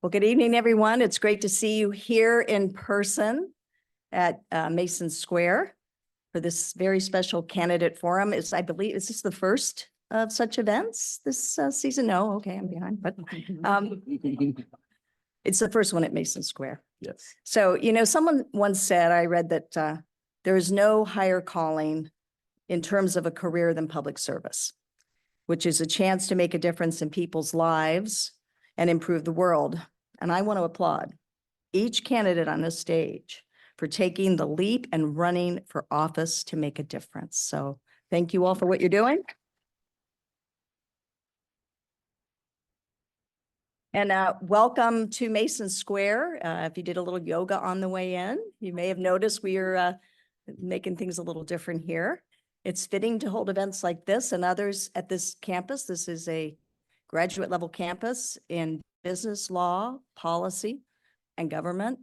Well, good evening, everyone. It's great to see you here in person at Mason Square for this very special candidate forum. I believe, is this the first of such events this season? No, okay, I'm behind, but it's the first one at Mason Square. Yes. So, someone once said, I read that there is no higher calling in terms of a career than public service, which is a chance to make a difference in people's lives and improve the world. And I want to applaud each candidate on this stage for taking the leap and running for office to make a difference. So thank you all for what you're doing. And welcome to Mason Square. If you did a little yoga on the way in, you may have noticed we are making things a little different here. It's fitting to hold events like this and others at this campus. This is a graduate level campus in business law, policy, and government,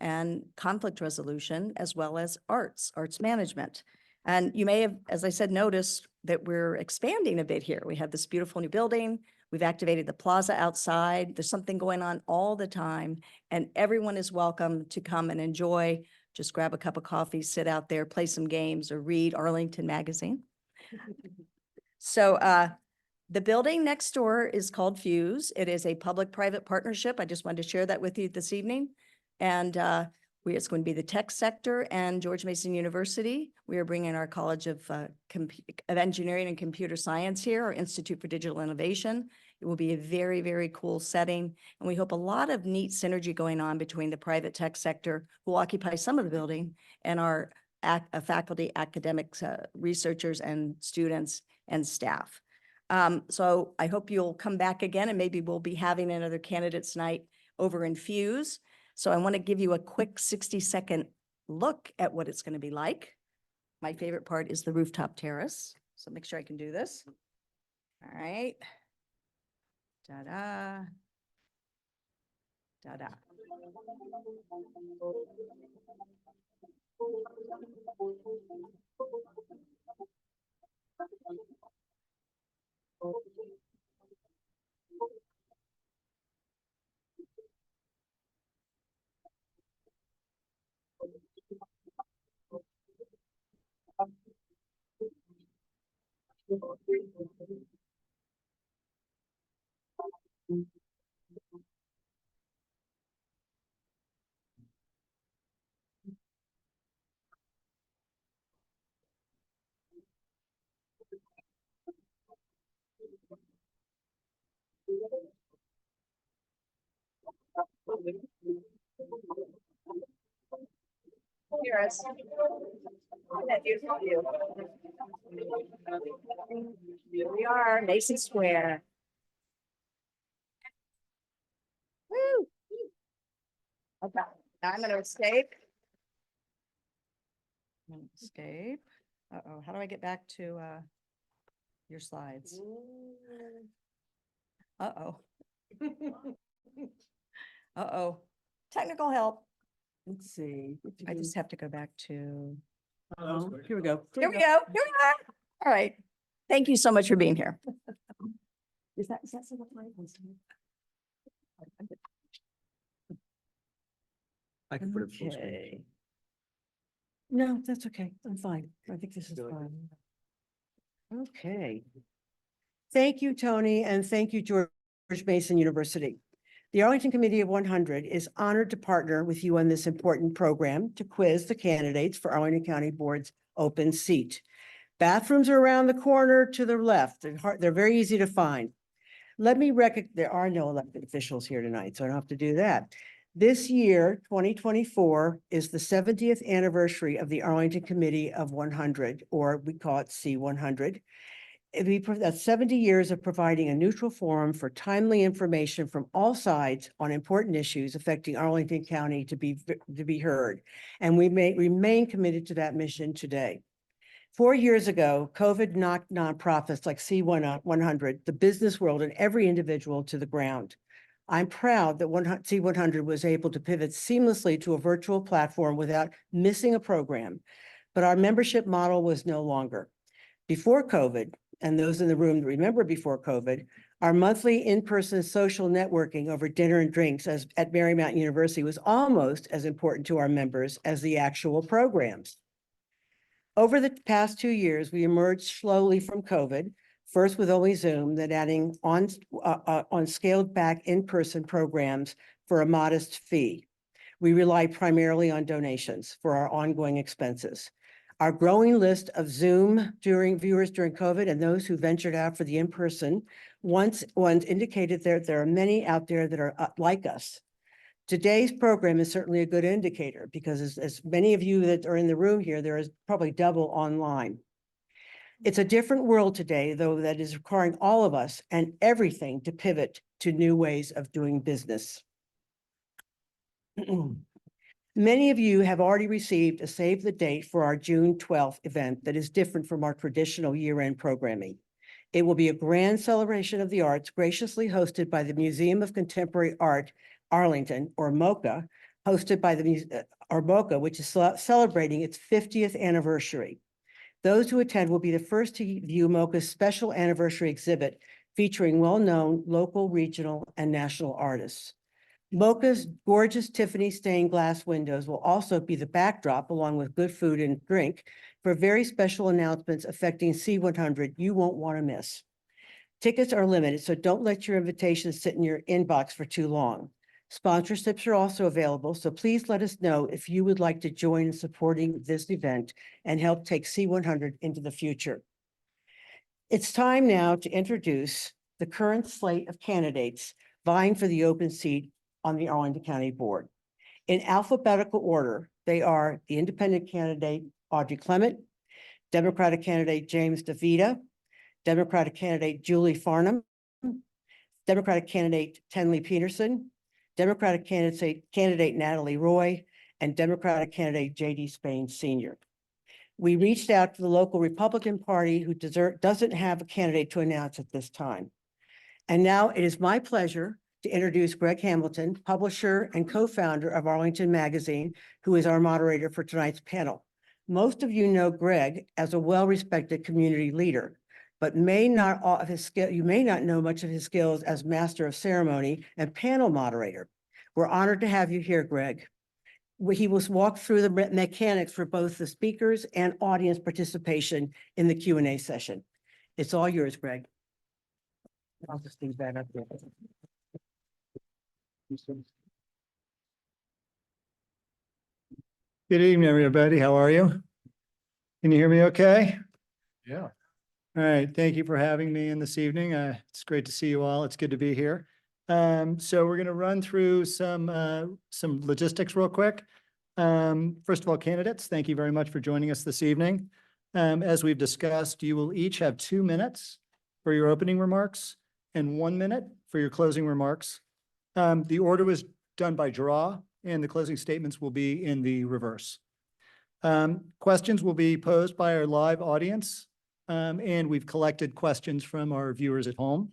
and conflict resolution, as well as arts management. And you may have, as I said, noticed that we're expanding a bit here. We have this beautiful new building. We've activated the plaza outside. There's something going on all the time, and everyone is welcome to come and enjoy. Just grab a cup of coffee, sit out there, play some games, or read Arlington magazine. So the building next door is called Fuse. It is a public-private partnership. I just wanted to share that with you this evening. And it's going to be the tech sector and George Mason University. We are bringing our College of Engineering and Computer Science here, our Institute for Digital Innovation. It will be a very, very cool setting. And we hope a lot of neat synergy going on between the private tech sector, who occupy some of the building, and our faculty, academics, researchers, and students and staff. So I hope you'll come back again, and maybe we'll be having another candidates night over in Fuse. So I want to give you a quick 60-second look at what it's going to be like. My favorite part is the rooftop terrace. So make sure I can do this. All right. Ta-da. Ta-da. Here we are, Mason Square. Woo! Okay, now I'm going to escape. Escape. Uh-oh, how do I get back to your slides? Uh-oh. Uh-oh. Technical help. Let's see. I just have to go back to. Here we go. Here we go. Here we are. All right. Thank you so much for being here. Is that some of my I can put it full screen. Okay. No, that's okay. I'm fine. I think this is Really? fine. Okay. Thank you, Tony, and thank you, George Mason University. The Arlington Committee of 100 is honored to partner with you on this important program to quiz the candidates for Arlington County Board's open seat. Bathrooms are around the corner to the left. They're very easy to find. There are no elected officials here tonight, so I don't have to do that. This year, 2024, is the 70th anniversary of the Arlington Committee of 100, or we call it C100. That's 70 years of providing a neutral forum for timely information from all sides on important issues affecting Arlington County to be heard. And we may remain committed to that mission today. 4 years ago, COVID knocked nonprofits like C100, the business world, and every individual to the ground. I'm proud that C100 was able to pivot seamlessly to a virtual platform without missing a program, but our membership model was no longer. Before COVID, and those in the room that remember before COVID, Our monthly in-person social networking over dinner and drinks at Marymount University was almost as important to our members as the actual programs. Over the past 2 years, we emerged slowly from COVID, first with only Zoom, then adding on scaled back in-person programs for a modest fee. We rely primarily on donations for our ongoing expenses. Our growing list of Zoom viewers during COVID and those who ventured out for the in-person ones indicated there are many out there that are like us. Today's program is certainly a good indicator because as many of you that are in the room here, there is probably double online. It's a different world today, though, that is requiring all of us and everything to pivot to new ways of doing business. Many of you have already received a save the date for our June 12th event that is different from our traditional year-end programming. It will be a grand celebration of the arts graciously hosted by the Museum of Contemporary Art, Arlington, or MoCA, hosted by MoCA, which is celebrating its 50th anniversary. Those who attend will be the first to view MoCA's special anniversary exhibit featuring well-known local, regional, and national artists. MoCA's gorgeous Tiffany stained glass windows will also be the backdrop, along with good food and drink, for very special announcements affecting C100 you won't want to miss. Tickets are limited, so don't let your invitations sit in your inbox for too long. Sponsorships are also available, so please let us know if you would like to join in supporting this event and help take C100 into the future. It's time now to introduce the current slate of candidates vying for the open seat on the Arlington County Board. In alphabetical order, they are the independent candidate, Audrey Clement, Democratic candidate, James DeVita, Democratic candidate, Julie Farnham, Democratic candidate, Tenley Peterson, Democratic candidate, Natalie Roy, and Democratic candidate, J.D. Spain Sr. We reached out to the local Republican Party who doesn't have a candidate to announce at this time. And now it is my pleasure to introduce Greg Hamilton, publisher and co-founder of Arlington Magazine, who is our moderator for tonight's panel. Most of you know Greg as a well-respected community leader, but you may not know much of his skills as master of ceremony and panel moderator. We're honored to have you here, Greg. He will walk through the mechanics for both the speakers and audience participation in the Q&A session. It's all yours, Greg. I'll just leave that up there. Good evening, everybody. How are you? Can you hear me okay? Yeah. All right. Thank you for having me in this evening. It's great to see you all. It's good to be here. So we're going to run through some logistics real quick. First of all, candidates, thank you very much for joining us this evening. As we've discussed, you will each have 2 minutes for your opening remarks and 1 minute for your closing remarks. The order was done by draw, and the closing statements will be in the reverse. Questions will be posed by our live audience, and we've collected questions from our viewers at home.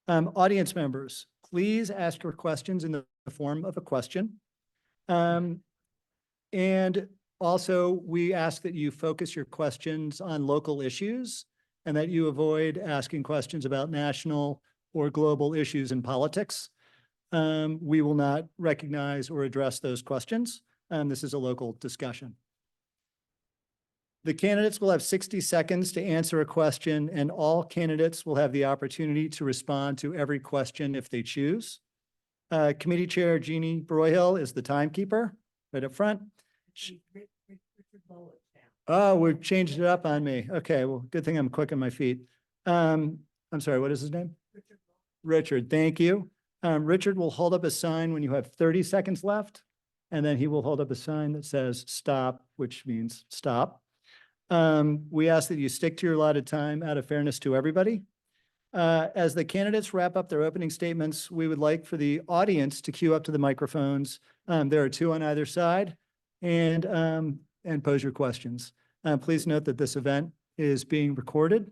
Audience members, please ask your questions in the form of a question. And also, we ask that you focus your questions on local issues and that you avoid asking questions about national or global issues in politics. We will not recognize or address those questions. This is a local discussion. The candidates will have 60 seconds to answer a question, and all candidates will have the opportunity to respond to every question if they choose. Committee Chair Jeannie Broyhill is the timekeeper right up front. Oh, we've changed it up on me. Okay, well, good thing I'm quick on my feet. I'm sorry, what is his name? Richard, thank you. Richard will hold up a sign when you have 30 seconds left, and then he will hold up a sign that says stop, which means stop. We ask that you stick to your allotted time out of fairness to everybody. As the candidates wrap up their opening statements, we would like for the audience to queue up to the microphones. There are 2 on either side, and pose your questions. Please note that this event is being recorded.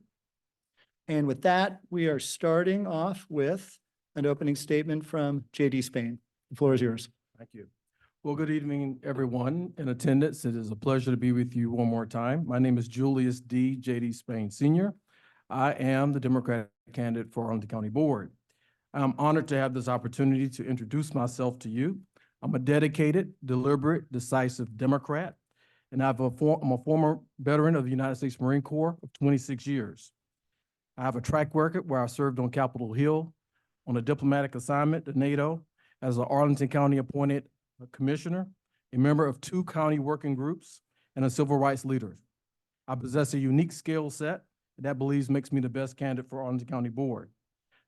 And with that, we are starting off with an opening statement from J.D. Spain. The floor is yours. Thank you. Well, good evening, everyone in attendance. It is a pleasure to be with you one more time. My name is Julius D. J.D. Spain Sr. I am the Democratic candidate for Arlington County Board. I'm honored to have this opportunity to introduce myself to you. I'm a dedicated, deliberate, decisive Democrat, and I'm a former veteran of the United States Marine Corps of 26 years. I have a track record where I served on Capitol Hill on a diplomatic assignment to NATO as an Arlington County appointed commissioner, a member of 2 county working groups, and a civil rights leader. I possess a unique skill set that I believe makes me the best candidate for Arlington County Board.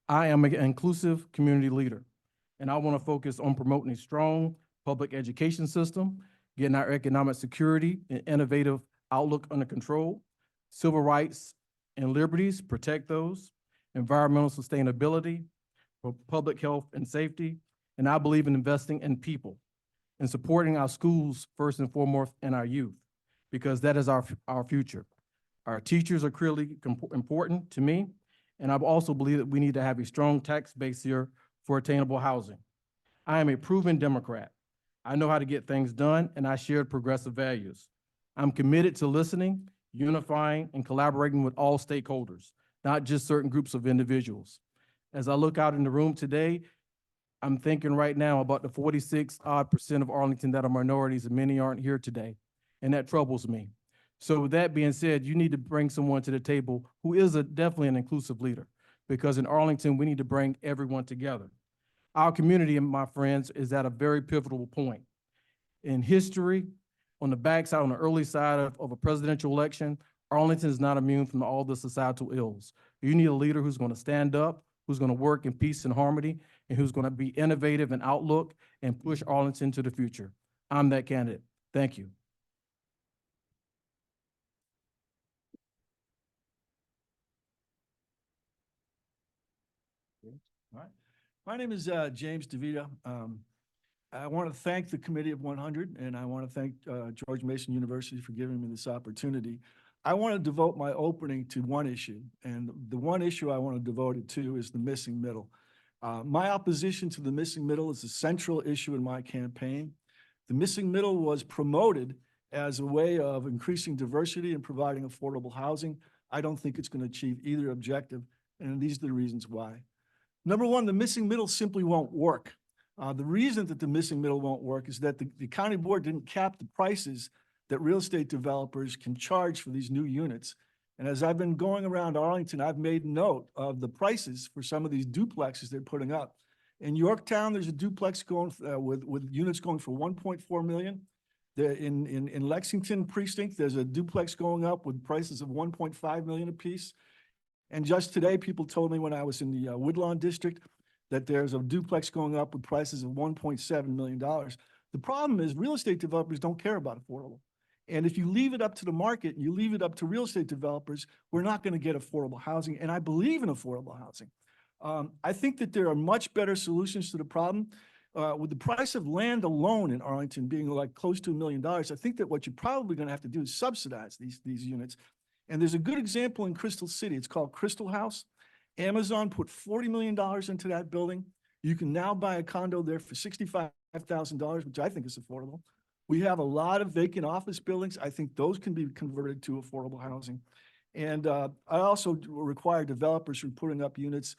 I am an inclusive community leader, and I want to focus on promoting a strong public education system, getting our economic security and innovative outlook under control, civil rights and liberties, protect those, environmental sustainability, for public health and safety, and I believe in investing in people and supporting our schools first and foremost and our youth, because that is our future. Our teachers are critically important to me, and I also believe that we need to have a strong tax base here for attainable housing. I am a proven Democrat. I know how to get things done, and I share progressive values. I'm committed to listening, unifying, and collaborating with all stakeholders, not just certain groups of individuals. As I look out in the room today, I'm thinking right now about the 46% of Arlington that are minorities, and many aren't here today, and that troubles me. So with that being said, you need to bring someone to the table who is definitely an inclusive leader, because in Arlington, we need to bring everyone together. Our community, my friends, is at a very pivotal point. In history, on the backside, on the early side of a presidential election, Arlington is not immune from all the societal ills. You need a leader who's going to stand up, who's going to work in peace and harmony, and who's going to be innovative in outlook and push Arlington to the future. I'm that candidate. Thank you. All right. My name is James DeVita. I want to thank the Committee of 100, and I want to thank George Mason University for giving me this opportunity. I want to devote my opening to one issue, and the one issue I want to devote it to is the missing middle. My opposition to the missing middle is a central issue in my campaign. The missing middle was promoted as a way of increasing diversity and providing affordable housing. I don't think it's going to achieve either objective, and these are the reasons why. Number one, the missing middle simply won't work. The reason that the missing middle won't work is that the county board didn't cap the prices that real estate developers can charge for these new units. And as I've been going around Arlington, I've made note of the prices for some of these duplexes they're putting up. In Yorktown, there's a duplex going with units going for 1.4 million. In Lexington precinct, there's a duplex going up with prices of 1.5 million apiece. And just today, people told me when I was in the Woodlawn district that there's a duplex going up with prices of $1.7 million. The problem is real estate developers don't care about affordable. And if you leave it up to the market, and you leave it up to real estate developers, we're not going to get affordable housing. And I believe in affordable housing. I think that there are much better solutions to the problem. With the price of land alone in Arlington being like close to $1 million, I think that what you're probably going to have to do is subsidize these units. And there's a good example in Crystal City. It's called Crystal House. Amazon put $40 million into that building. You can now buy a condo there for $65,000, which I think is affordable. We have a lot of vacant office buildings. I think those can be converted to affordable housing. And I also require developers who are putting up units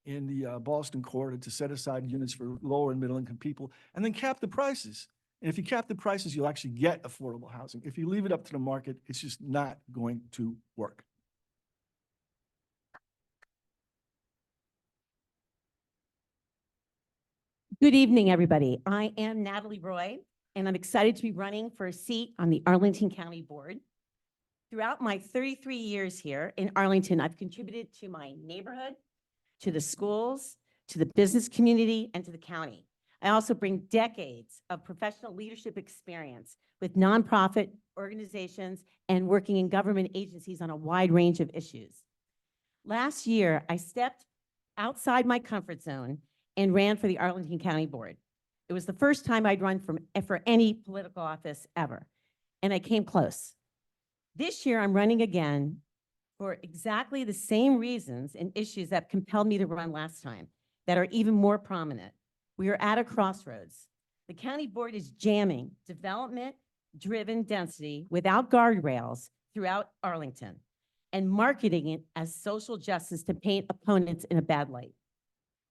in the Boston corridor to set aside units for lower and middle income people, and then cap the prices. And if you cap the prices, you'll actually get affordable housing. If you leave it up to the market, it's just not going to work. Good evening, everybody. I am Natalie Roy, and I'm excited to be running for a seat on the Arlington County Board. Throughout my 33 years here in Arlington, I've contributed to my neighborhood, to the schools, to the business community, and to the county. I also bring decades of professional leadership experience with nonprofit organizations and working in government agencies on a wide range of issues. Last year, I stepped outside my comfort zone and ran for the Arlington County Board. It was the first time I'd run for any political office ever, and I came close. This year, I'm running again for exactly the same reasons and issues that compelled me to run last time that are even more prominent. We are at a crossroads. The county board is jamming development-driven density without guardrails throughout Arlington. and marketing it as social justice to paint opponents in a bad light.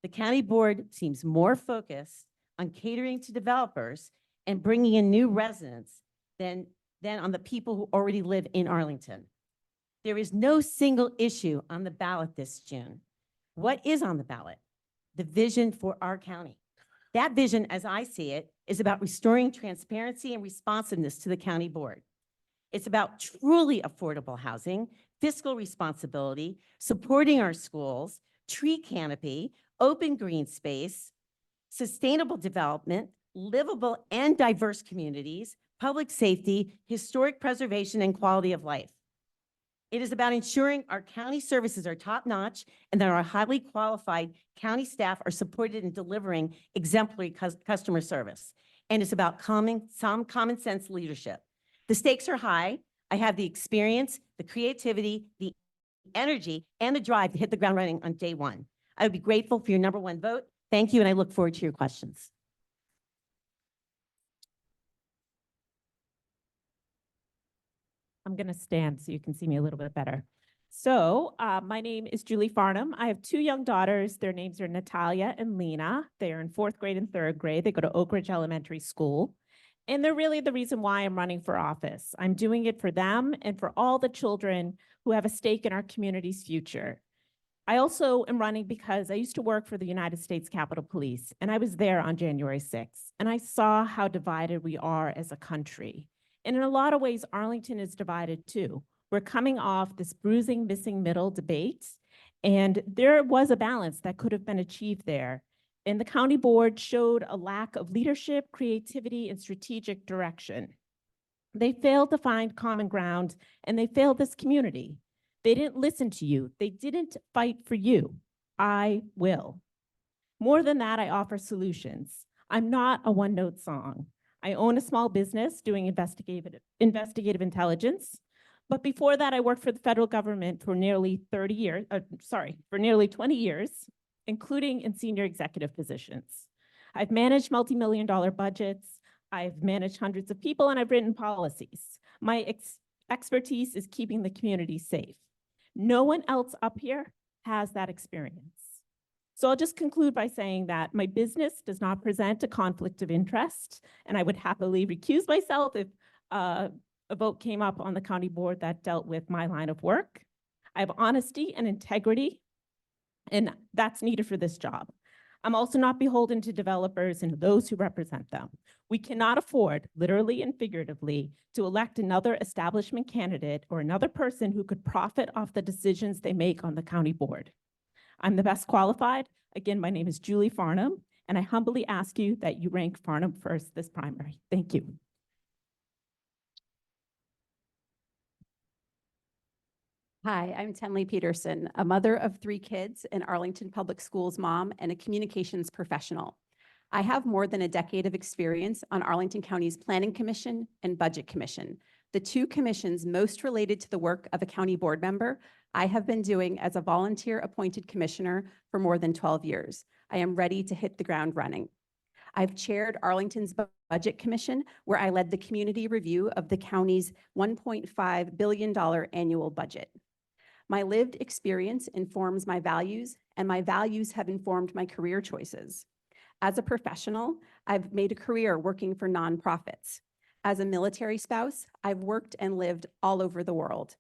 The county board seems more focused on catering to developers and bringing in new residents than on the people who already live in Arlington. There is no single issue on the ballot this June. What is on the ballot? The vision for our county. That vision, as I see it, is about restoring transparency and responsiveness to the county board. It's about truly affordable housing, fiscal responsibility, supporting our schools, tree canopy, open green space, sustainable development, livable and diverse communities, public safety, historic preservation, and quality of life. It is about ensuring our county services are top-notch and that our highly qualified county staff are supported in delivering exemplary customer service. And it's about some common sense leadership. The stakes are high. I have the experience, the creativity, the energy, and the drive to hit the ground running on day one. I would be grateful for your #1 vote. Thank you, and I look forward to your questions. I'm going to stand so you can see me a little bit better. So my name is Julie Farnham. I have 2 young daughters. Their names are Natalia and Lena. They are in 4th grade and 3rd grade. They go to Oak Ridge Elementary School. And they're really the reason why I'm running for office. I'm doing it for them and for all the children who have a stake in our community's future. I also am running because I used to work for the United States Capitol Police, and I was there on January 6th, and I saw how divided we are as a country. And in a lot of ways, Arlington is divided too. We're coming off this bruising, missing middle debate, and there was a balance that could have been achieved there. And the county board showed a lack of leadership, creativity, and strategic direction. They failed to find common ground, and they failed this community. They didn't listen to you. They didn't fight for you. I will. More than that, I offer solutions. I'm not a one-note song. I own a small business doing investigative intelligence. But before that, I worked for the federal government for nearly 20 years, including in senior executive positions. I've managed multi-million-dollar budgets. I've managed hundreds of people, and I've written policies. My expertise is keeping the community safe. No one else up here has that experience. So I'll just conclude by saying that my business does not present a conflict of interest, and I would happily recuse myself if a vote came up on the county board that dealt with my line of work. I have honesty and integrity, and that's needed for this job. I'm also not beholden to developers and those who represent them. We cannot afford, literally and figuratively, to elect another establishment candidate or another person who could profit off the decisions they make on the county board. I'm the best qualified. Again, my name is Julie Farnham, and I humbly ask you that you rank Farnham first this primary. Thank you. Hi, I'm Tenley Peterson, a mother of 3 kids, an Arlington Public Schools mom, and a communications professional. I have more than a decade of experience on Arlington County's Planning Commission and Budget Commission, the 2 commissions most related to the work of a county board member I have been doing as a volunteer appointed commissioner for more than 12 years. I am ready to hit the ground running. I've chaired Arlington's Budget Commission, where I led the community review of the county's $1.5 billion annual budget. My lived experience informs my values, and my values have informed my career choices. As a professional, I've made a career working for nonprofits. As a military spouse, I've worked and lived all over the world.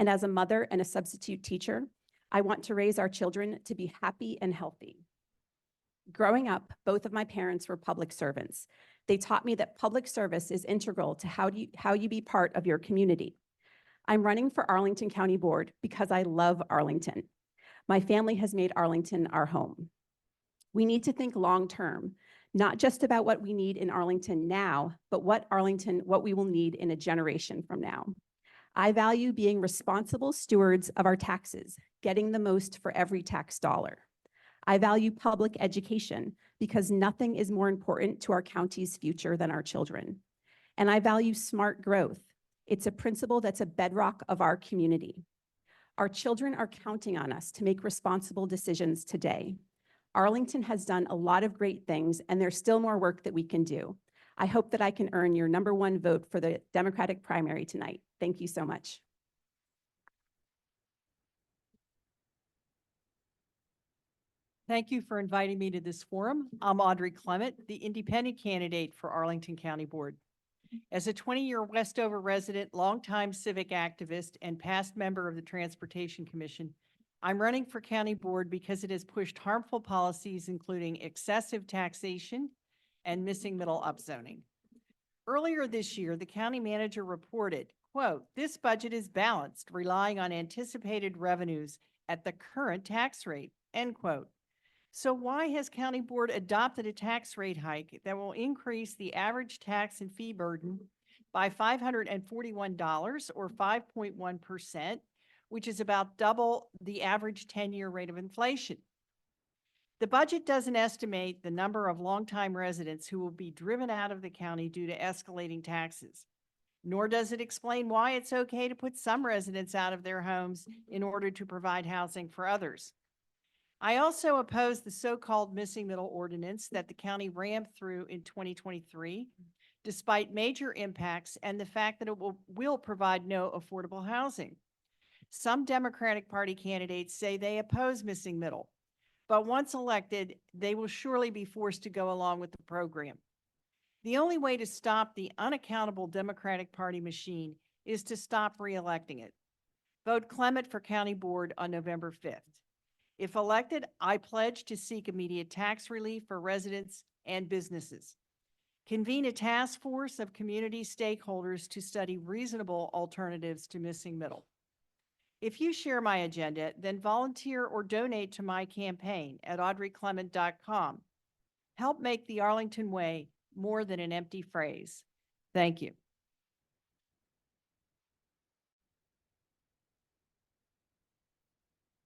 And as a mother and a substitute teacher, I want to raise our children to be happy and healthy. Growing up, both of my parents were public servants. They taught me that public service is integral to how you be part of your community. I'm running for Arlington County Board because I love Arlington. My family has made Arlington our home. We need to think long-term, not just about what we need in Arlington now, but what we will need in a generation from now. I value being responsible stewards of our taxes, getting the most for every tax dollar. I value public education because nothing is more important to our county's future than our children. And I value smart growth. It's a principle that's a bedrock of our community. Our children are counting on us to make responsible decisions today. Arlington has done a lot of great things, and there's still more work that we can do. I hope that I can earn your #1 vote for the Democratic primary tonight. Thank you so much. Thank you for inviting me to this forum. I'm Audrey Clement, the independent candidate for Arlington County Board. As a 20-year Westover resident, longtime civic activist, and past member of the Transportation Commission, I'm running for county board because it has pushed harmful policies, including excessive taxation and missing middle upzoning. Earlier this year, the county manager reported, quote, "This budget is balanced, relying on anticipated revenues at the current tax rate," end quote. So why has County Board adopted a tax rate hike that will increase the average tax and fee burden by $541 or 5.1%, which is about double the average 10-year rate of inflation? The budget doesn't estimate the number of longtime residents who will be driven out of the county due to escalating taxes, nor does it explain why it's okay to put some residents out of their homes in order to provide housing for others. I also oppose the so-called missing middle ordinance that the county rammed through in 2023, despite major impacts and the fact that it will provide no affordable housing. Some Democratic Party candidates say they oppose missing middle, but once elected, they will surely be forced to go along with the program. The only way to stop the unaccountable Democratic Party machine is to stop re-electing it. Vote Clement for County Board on November 5th. If elected, I pledge to seek immediate tax relief for residents and businesses. Convene a task force of community stakeholders to study reasonable alternatives to missing middle. If you share my agenda, then volunteer or donate to my campaign at audreyclement.com. Help make the Arlington Way more than an empty phrase. Thank you.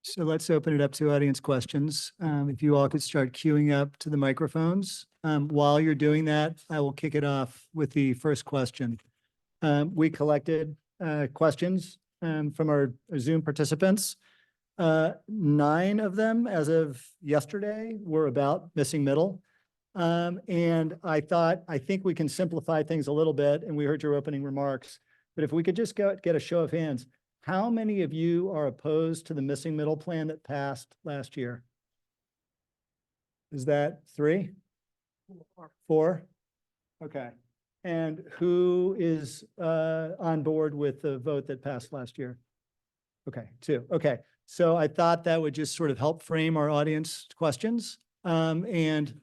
So let's open it up to audience questions. If you all could start queuing up to the microphones. While you're doing that, I will kick it off with the first question. We collected questions from our Zoom participants. 9 of them, as of yesterday, were about missing middle. And I think we can simplify things a little bit, and we heard your opening remarks. But if we could just get a show of hands, how many of you are opposed to the missing middle plan that passed last year? Is that 3? 4? Okay. And who is on board with the vote that passed last year? Okay, 2. Okay. So I thought that would just sort of help frame our audience questions. And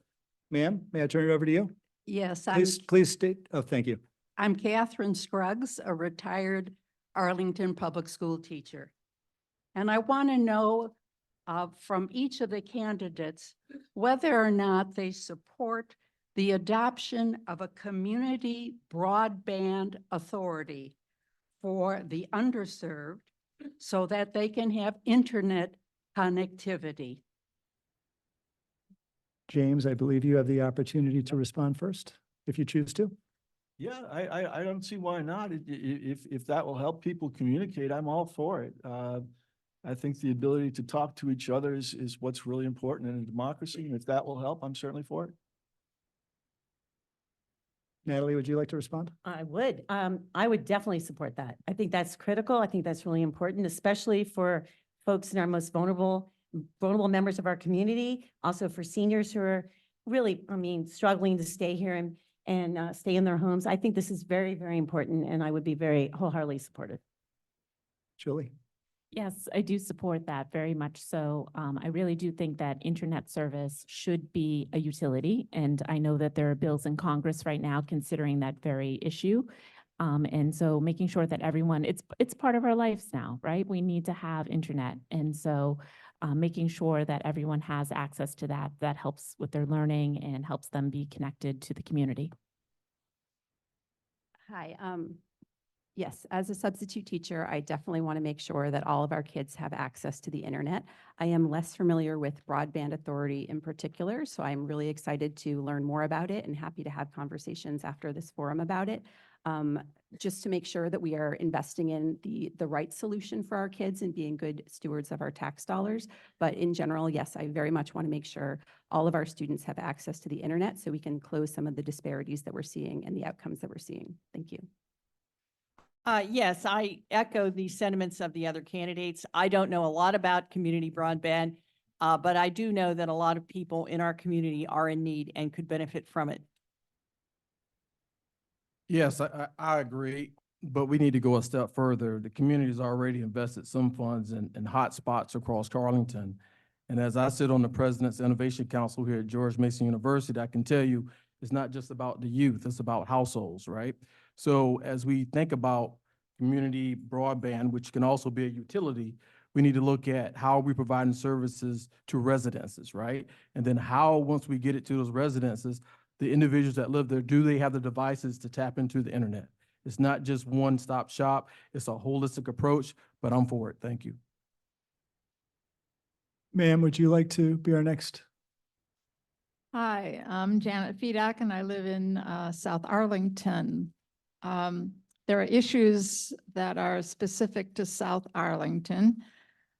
ma'am, may I turn it over to you? Yes, Please state, oh, thank you. I'm Catherine Scruggs, a retired Arlington public school teacher. And I want to know from each of the candidates whether or not they support the adoption of a community broadband authority for the underserved so that they can have internet connectivity. James, I believe you have the opportunity to respond first, if you choose to. Yeah, I don't see why not. If that will help people communicate, I'm all for it. I think the ability to talk to each other is what's really important in a democracy. And if that will help, I'm certainly for it. Natalie, would you like to respond? I would definitely support that. I think that's critical. I think that's really important, especially for folks in our most vulnerable members of our community, also for seniors who are really, struggling to stay here and stay in their homes. I think this is very, very important, and I would be very wholeheartedly supportive. Julie? Yes, I do support that very much so. I really do think that internet service should be a utility, and I know that there are bills in Congress right now considering that very issue. And so making sure that everyone, it's part of our lives now, right? We need to have internet. And so making sure that everyone has access to that helps with their learning and helps them be connected to the community. Hi, yes, as a substitute teacher, I definitely want to make sure that all of our kids have access to the internet. I am less familiar with Broadband Authority in particular, so I'm really excited to learn more about it and happy to have conversations after this forum about it. Just to make sure that we are investing in the right solution for our kids and being good stewards of our tax dollars. But in general, yes, I very much want to make sure all of our students have access to the internet so we can close some of the disparities that we're seeing and the outcomes that we're seeing. Thank you. Yes, I echo the sentiments of the other candidates. I don't know a lot about community broadband. But I do know that a lot of people in our community are in need and could benefit from it. Yes, I agree, but we need to go a step further. The community's already invested some funds in hot spots across Arlington. And as I sit on the President's Innovation Council here at George Mason University, I can tell you, it's not just about the youth, it's about households, right? So as we think about community broadband, which can also be a utility, we need to look at how we're providing services to residences, right? And then how, once we get it to those residences, the individuals that live there, do they have the devices to tap into the internet? It's not just one-stop shop, it's a holistic approach, but I'm for it. Thank you. Ma'am, would you like to be our next? Hi, I'm Janet Fedak and I live in South Arlington. There are issues that are specific to South Arlington.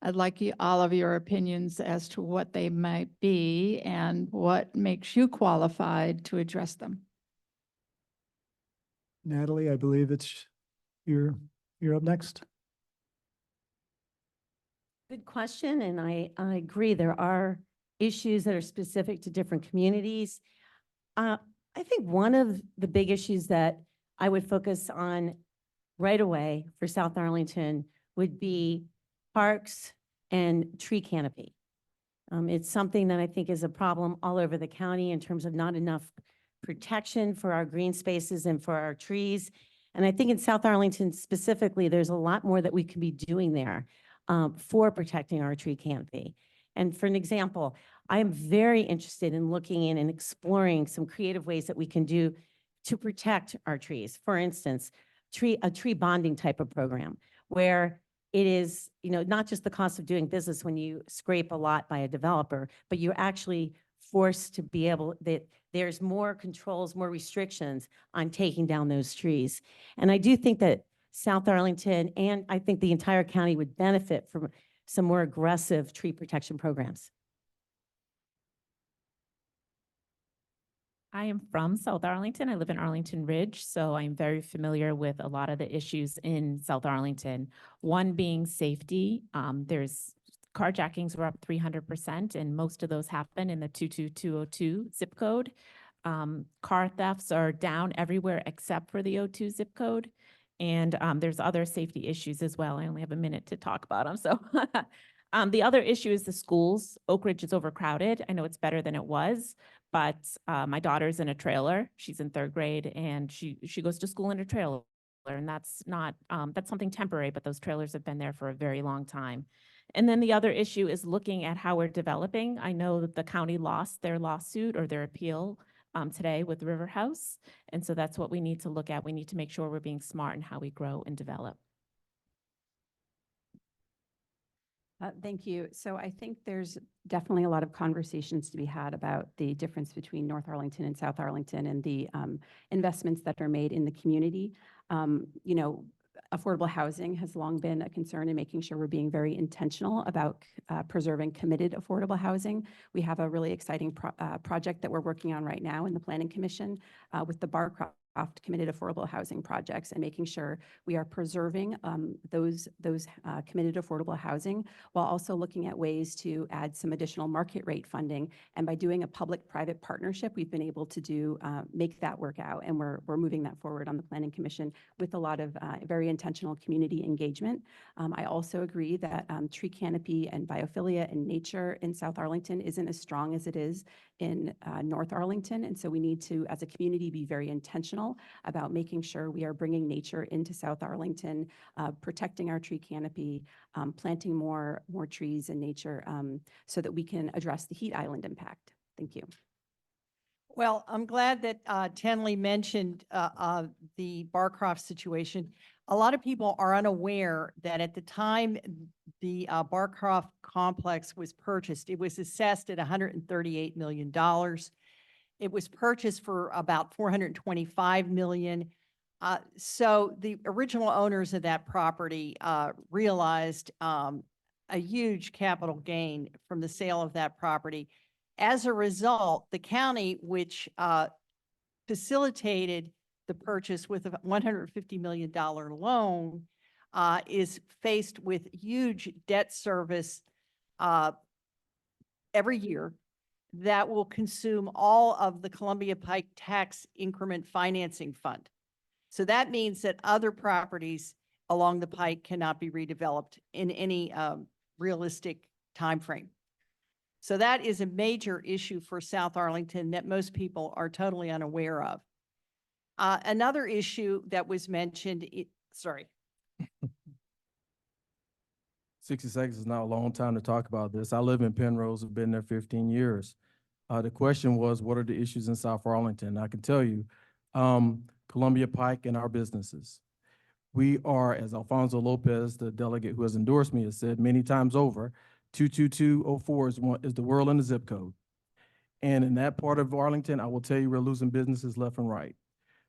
I'd like all of your opinions as to what they might be and what makes you qualified to address them. Natalie, I believe it's you're up next. Good question, and I agree. There are issues that are specific to different communities. I think one of the big issues that I would focus on right away for South Arlington would be parks and tree canopy. It's something that I think is a problem all over the county in terms of not enough protection for our green spaces and for our trees. And I think in South Arlington specifically, there's a lot more that we can be doing there for protecting our tree canopy. And for an example, I am very interested in looking in and exploring some creative ways that we can do to protect our trees. For instance, a tree bonding type of program where it is, not just the cost of doing business when you scrape a lot by a developer, but you're actually forced to be able, that there's more controls, more restrictions on taking down those trees. And I do think that South Arlington and I think the entire county would benefit from some more aggressive tree protection programs. I am from South Arlington. I live in Arlington Ridge, so I'm very familiar with a lot of the issues in South Arlington. One being safety. There's carjackings were up 300%, and most of those happen in the 22202 zip code. Car thefts are down everywhere except for the 02 zip code. And there's other safety issues as well. I only have a minute to talk about them, so. The other issue is the schools. Oak Ridge is overcrowded. I know it's better than it was, but my daughter's in a trailer. She's in 3rd grade and she goes to school in a trailer. And that's not, that's something temporary, but those trailers have been there for a very long time. And then the other issue is looking at how we're developing. I know that the county lost their lawsuit or their appeal today with River House. And so that's what we need to look at. We need to make sure we're being smart in how we grow and develop. Thank you. So I think there's definitely a lot of conversations to be had about the difference between North Arlington and South Arlington and the investments that are made in the community. Affordable housing has long been a concern in making sure we're being very intentional about preserving committed affordable housing. We have a really exciting project that we're working on right now in the Planning Commission with the Barcroft committed affordable housing projects and making sure we are preserving those committed affordable housing while also looking at ways to add some additional market rate funding. And by doing a public-private partnership, we've been able to make that work out. And we're moving that forward on the Planning Commission with a lot of very intentional community engagement. I also agree that tree canopy and biophilia and nature in South Arlington isn't as strong as it is in North Arlington. And so we need to, as a community, be very intentional about making sure we are bringing nature into South Arlington, protecting our tree canopy, planting more trees in nature so that we can address the heat island impact. Thank you. Well, I'm glad that Tenley mentioned the Barcroft situation. A lot of people are unaware that at the time the Barcroft complex was purchased, it was assessed at $138 million. It was purchased for about $425 million. So the original owners of that property realized a huge capital gain from the sale of that property. As a result, the county, which facilitated the purchase with a $150 million loan, is faced with huge debt service every year that will consume all of the Columbia Pike Tax Increment Financing Fund. So that means that other properties along the pike cannot be redeveloped in any realistic timeframe. So that is a major issue for South Arlington that most people are totally unaware of. Another issue that was mentioned, sorry. 60 seconds is not a long time to talk about this. I live in Penrose, have been there 15 years. The question was, what are the issues in South Arlington? I can tell you, Columbia Pike and our businesses. We are, as Alfonso Lopez, the delegate who has endorsed me, has said many times over, 22204 is the world and the zip code. And in that part of Arlington, I will tell you, we're losing businesses left and right.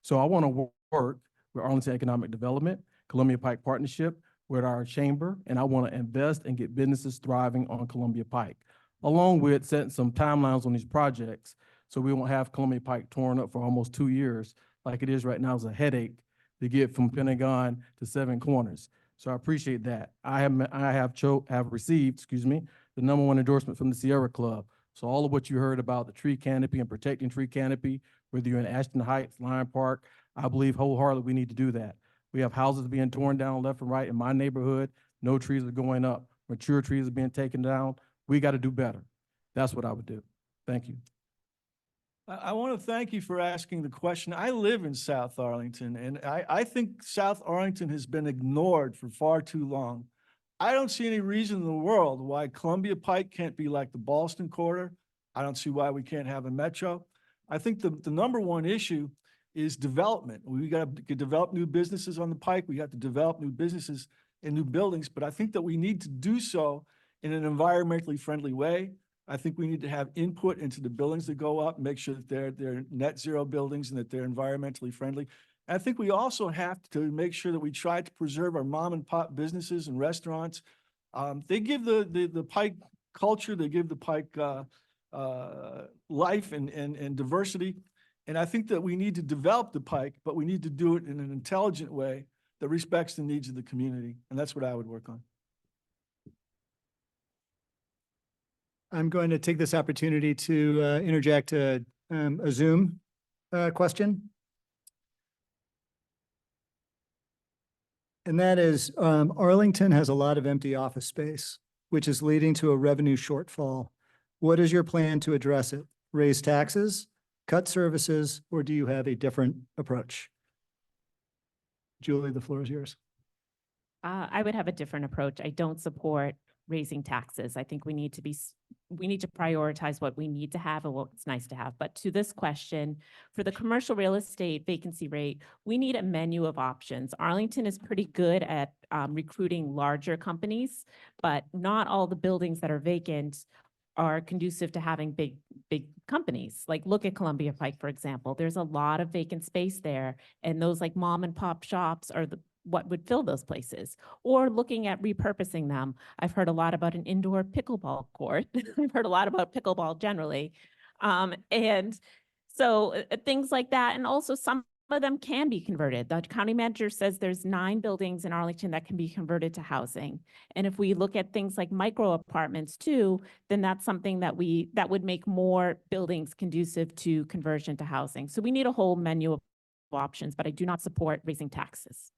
So I want to work with Arlington Economic Development, Columbia Pike Partnership, with our chamber, and I want to invest and get businesses thriving on Columbia Pike, along with setting some timelines on these projects so we won't have Columbia Pike torn up for almost 2 years like it is right now. It's a headache to get from Pentagon to Seven Corners. So I appreciate that. I have received, the #1 endorsement from the Sierra Club. So all of what you heard about the tree canopy and protecting tree canopy, whether you're in Ashton Heights, Lion Park, I believe wholeheartedly we need to do that. We have houses being torn down left and right in my neighborhood. No trees are going up. Mature trees are being taken down. We got to do better. That's what I would do. Thank you. I want to thank you for asking the question. I live in South Arlington, and I think South Arlington has been ignored for far too long. I don't see any reason in the world why Columbia Pike can't be like the Ballston Corridor. I don't see why we can't have a metro. I think the #1 issue is development. We got to develop new businesses on the pike. We have to develop new businesses and new buildings, but I think that we need to do so in an environmentally friendly way. I think we need to have input into the buildings that go up, make sure that they're net zero buildings and that they're environmentally friendly. And I think we also have to make sure that we try to preserve our mom and pop businesses and restaurants. They give the Pike culture, they give the Pike life and diversity. And I think that we need to develop the Pike, but we need to do it in an intelligent way that respects the needs of the community. And that's what I would work on. I'm going to take this opportunity to interject a Zoom question. And that is, Arlington has a lot of empty office space, which is leading to a revenue shortfall. What is your plan to address it? Raise taxes, cut services, or do you have a different approach? Julie, the floor is yours. I would have a different approach. I don't support raising taxes. I think we need to prioritize what we need to have and what's nice to have. But to this question, for the commercial real estate vacancy rate, we need a menu of options. Arlington is pretty good at recruiting larger companies, but not all the buildings that are vacant are conducive to having big companies. Like look at Columbia Pike, for example. There's a lot of vacant space there, and those like mom and pop shops are what would fill those places. Or looking at repurposing them. I've heard a lot about an indoor pickleball court. I've heard a lot about pickleball generally. And so things like that. And also some of them can be converted. The county manager says there's 9 buildings in Arlington that can be converted to housing. And if we look at things like micro apartments too, then that's something that would make more buildings conducive to conversion to housing. So we need a whole menu of options, but I do not support raising taxes.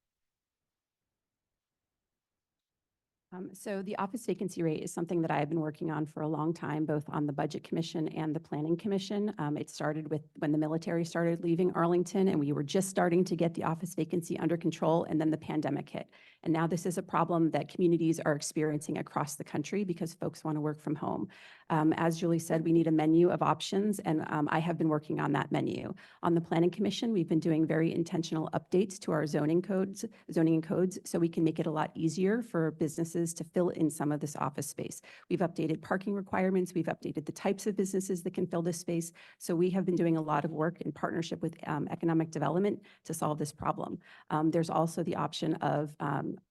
So the office vacancy rate is something that I've been working on for a long time, both on the Budget Commission and the Planning Commission. It started with when the military started leaving Arlington, and we were just starting to get the office vacancy under control, and then the pandemic hit. And now this is a problem that communities are experiencing across the country because folks want to work from home. As Julie said, we need a menu of options, and I have been working on that menu. On the Planning Commission, we've been doing very intentional updates to our zoning and codes, so we can make it a lot easier for businesses to fill in some of this office space. We've updated parking requirements. We've updated the types of businesses that can fill this space. So we have been doing a lot of work in partnership with economic development to solve this problem. There's also the option of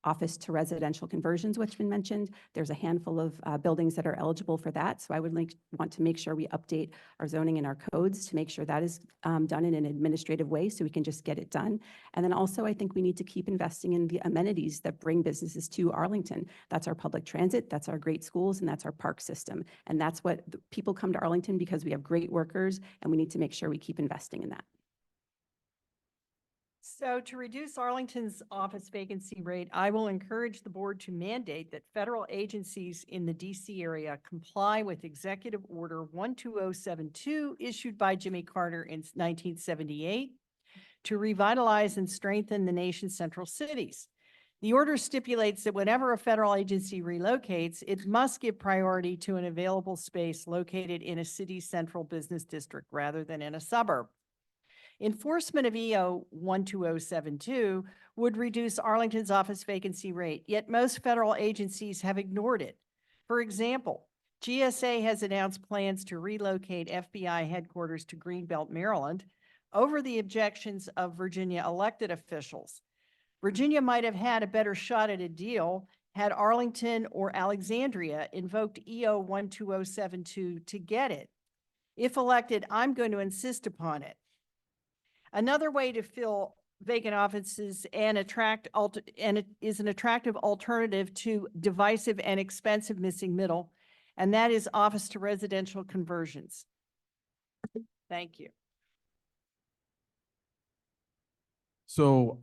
office to residential conversions, which has been mentioned. There's a handful of buildings that are eligible for that. So I would want to make sure we update our zoning and our codes to make sure that is done in an administrative way so we can just get it done. And then also I think we need to keep investing in the amenities that bring businesses to Arlington. that's our public transit, that's our great schools, and that's our park system. And that's what people come to Arlington because we have great workers, and we need to make sure we keep investing in that. So to reduce Arlington's office vacancy rate, I will encourage the board to mandate that federal agencies in the DC area comply with Executive Order 12072 issued by Jimmy Carter in 1978 to revitalize and strengthen the nation's central cities. The order stipulates that whenever a federal agency relocates, it must give priority to an available space located in a city's central business district rather than in a suburb. Enforcement of EO 12072 would reduce Arlington's office vacancy rate, yet most federal agencies have ignored it. For example, GSA has announced plans to relocate FBI headquarters to Greenbelt, Maryland, over the objections of Virginia elected officials. Virginia might have had a better shot at a deal had Arlington or Alexandria invoked EO 12072 to get it. If elected, I'm going to insist upon it. Another way to fill vacant offices and it is an attractive alternative to divisive and expensive missing middle, and that is office to residential conversions. Thank you. So,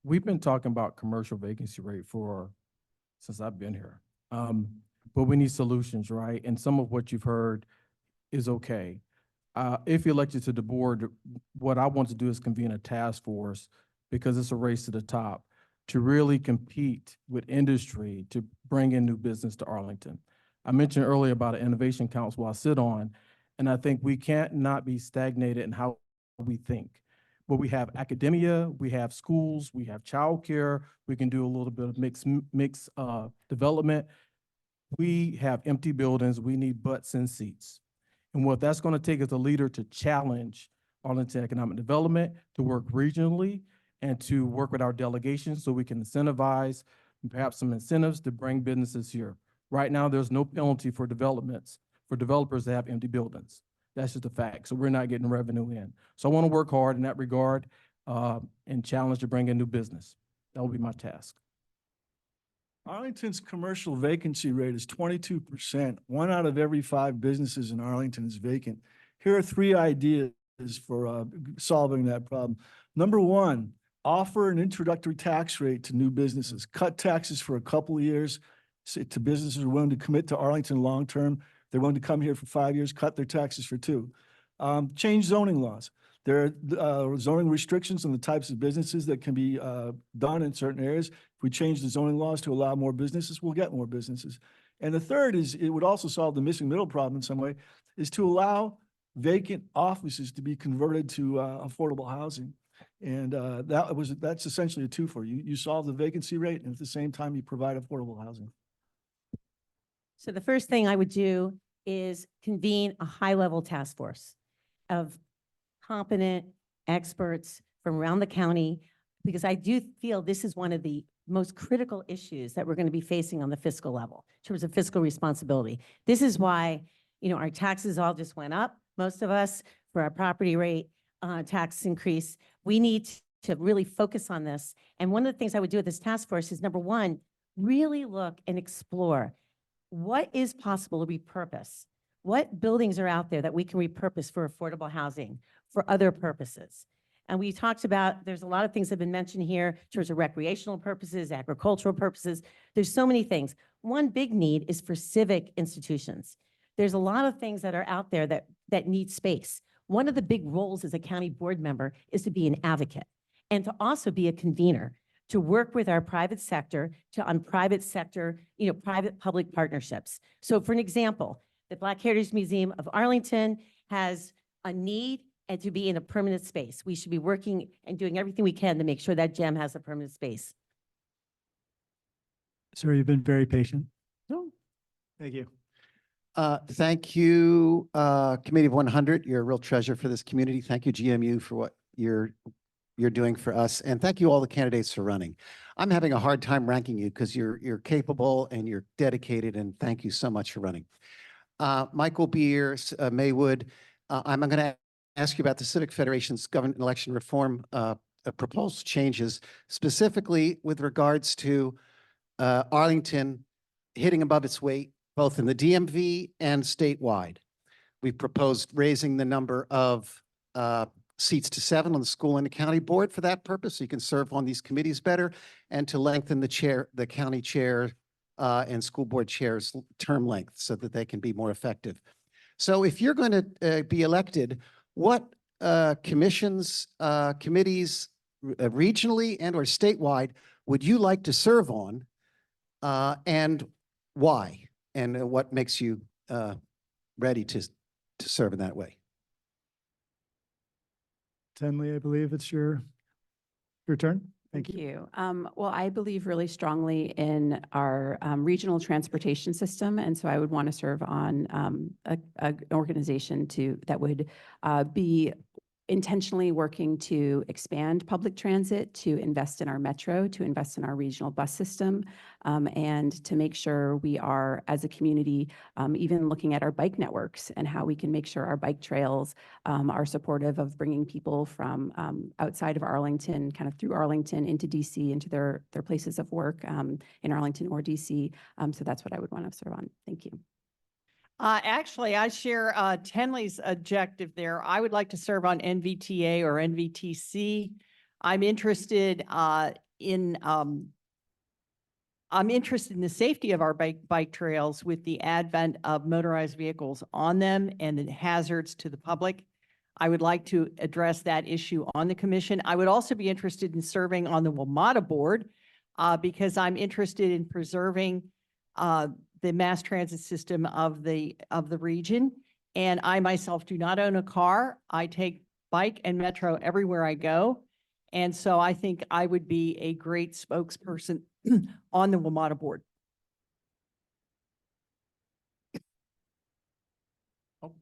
we've been talking about commercial vacancy rate since I've been here. But we need solutions, right? And some of what you've heard is okay. If you're elected to the board, what I want to do is convene a task force, because it's a race to the top, to really compete with industry to bring in new business to Arlington. I mentioned earlier about an innovation council I sit on, and I think we can't not be stagnated in how we think. But we have academia, we have schools, we have childcare, we can do a little bit of mixed development. We have empty buildings, we need butts and seats. And what that's going to take is a leader to challenge Arlington economic development, to work regionally, and to work with our delegations so we can incentivize perhaps some incentives to bring businesses here. Right now, there's no penalty for developers that have empty buildings. That's just a fact. So we're not getting revenue in. So I want to work hard in that regard and challenge to bring in new business. That will be my task. Arlington's commercial vacancy rate is 22%. 1 out of every 5 businesses in Arlington is vacant. Here are 3 ideas for solving that problem. Number 1, offer an introductory tax rate to new businesses. Cut taxes for a couple of years to businesses who are willing to commit to Arlington long-term. They're willing to come here for 5 years, cut their taxes for 2. Change zoning laws. There are zoning restrictions on the types of businesses that can be done in certain areas. If we change the zoning laws to allow more businesses, we'll get more businesses. And the third is, it would also solve the missing middle problem in some way, is to allow vacant offices to be converted to affordable housing. And that's essentially a 2 for you. You solve the vacancy rate, and at the same time, you provide affordable housing. So the first thing I would do is convene a high-level task force of competent experts from around the county, because I do feel this is one of the most critical issues that we're going to be facing on the fiscal level in terms of fiscal responsibility. This is why, our taxes all just went up, most of us, for our property rate tax increase. We need to really focus on this. And one of the things I would do with this task force is, number 1, really look and explore what is possible to repurpose. What buildings are out there that we can repurpose for affordable housing, for other purposes? And we talked about, there's a lot of things that have been mentioned here in terms of recreational purposes, agricultural purposes. There's so many things. One big need is for civic institutions. There's a lot of things that are out there that need space. One of the big roles as a county board member is to be an advocate and to also be a convener, to work with our private sector on private sector, private-public partnerships. So for an example, the Black Heritage Museum of Arlington has a need and to be in a permanent space. We should be working and doing everything we can to make sure that gem has a permanent space. Sir, you've been very patient. No. Thank you. Thank you, Committee of 100. You're a real treasure for this community. Thank you, GMU, for what you're doing for us. And thank you all the candidates for running. I'm having a hard time ranking you because you're capable and you're dedicated, and thank you so much for running. Michael Beer, Maywood, I'm going to ask you about the Civic Federation's government election reform proposed changes, specifically with regards to Arlington hitting above its weight, both in the DMV and statewide. We've proposed raising the number of seats to 7 on the school and the county board for that purpose, so you can serve on these committees better, and to lengthen the county chair and school board chairs' term length so that they can be more effective. So if you're going to be elected, what commissions, committees, regionally and or statewide, would you like to serve on, and why? And what makes you ready to serve in that way? Tenley, I believe it's your turn. Thank you. Well, I believe really strongly in our regional transportation system, and so I would want to serve on an organization that would be intentionally working to expand public transit, to invest in our metro, to invest in our regional bus system, and to make sure we are, as a community, even looking at our bike networks and how we can make sure our bike trails are supportive of bringing people from outside of Arlington, kind of through Arlington into DC, into their places of work in Arlington or DC. So that's what I would want to serve on. Thank you. Actually, I share Tenley's objective there. I would like to serve on NVTA or NVTC. I'm interested in the safety of our bike trails with the advent of motorized vehicles on them and the hazards to the public. I would like to address that issue on the commission. I would also be interested in serving on the WMATA board because I'm interested in preserving the mass transit system of the region. And I myself do not own a car. I take bike and metro everywhere I go. And so I think I would be a great spokesperson on the WMATA board. Oh,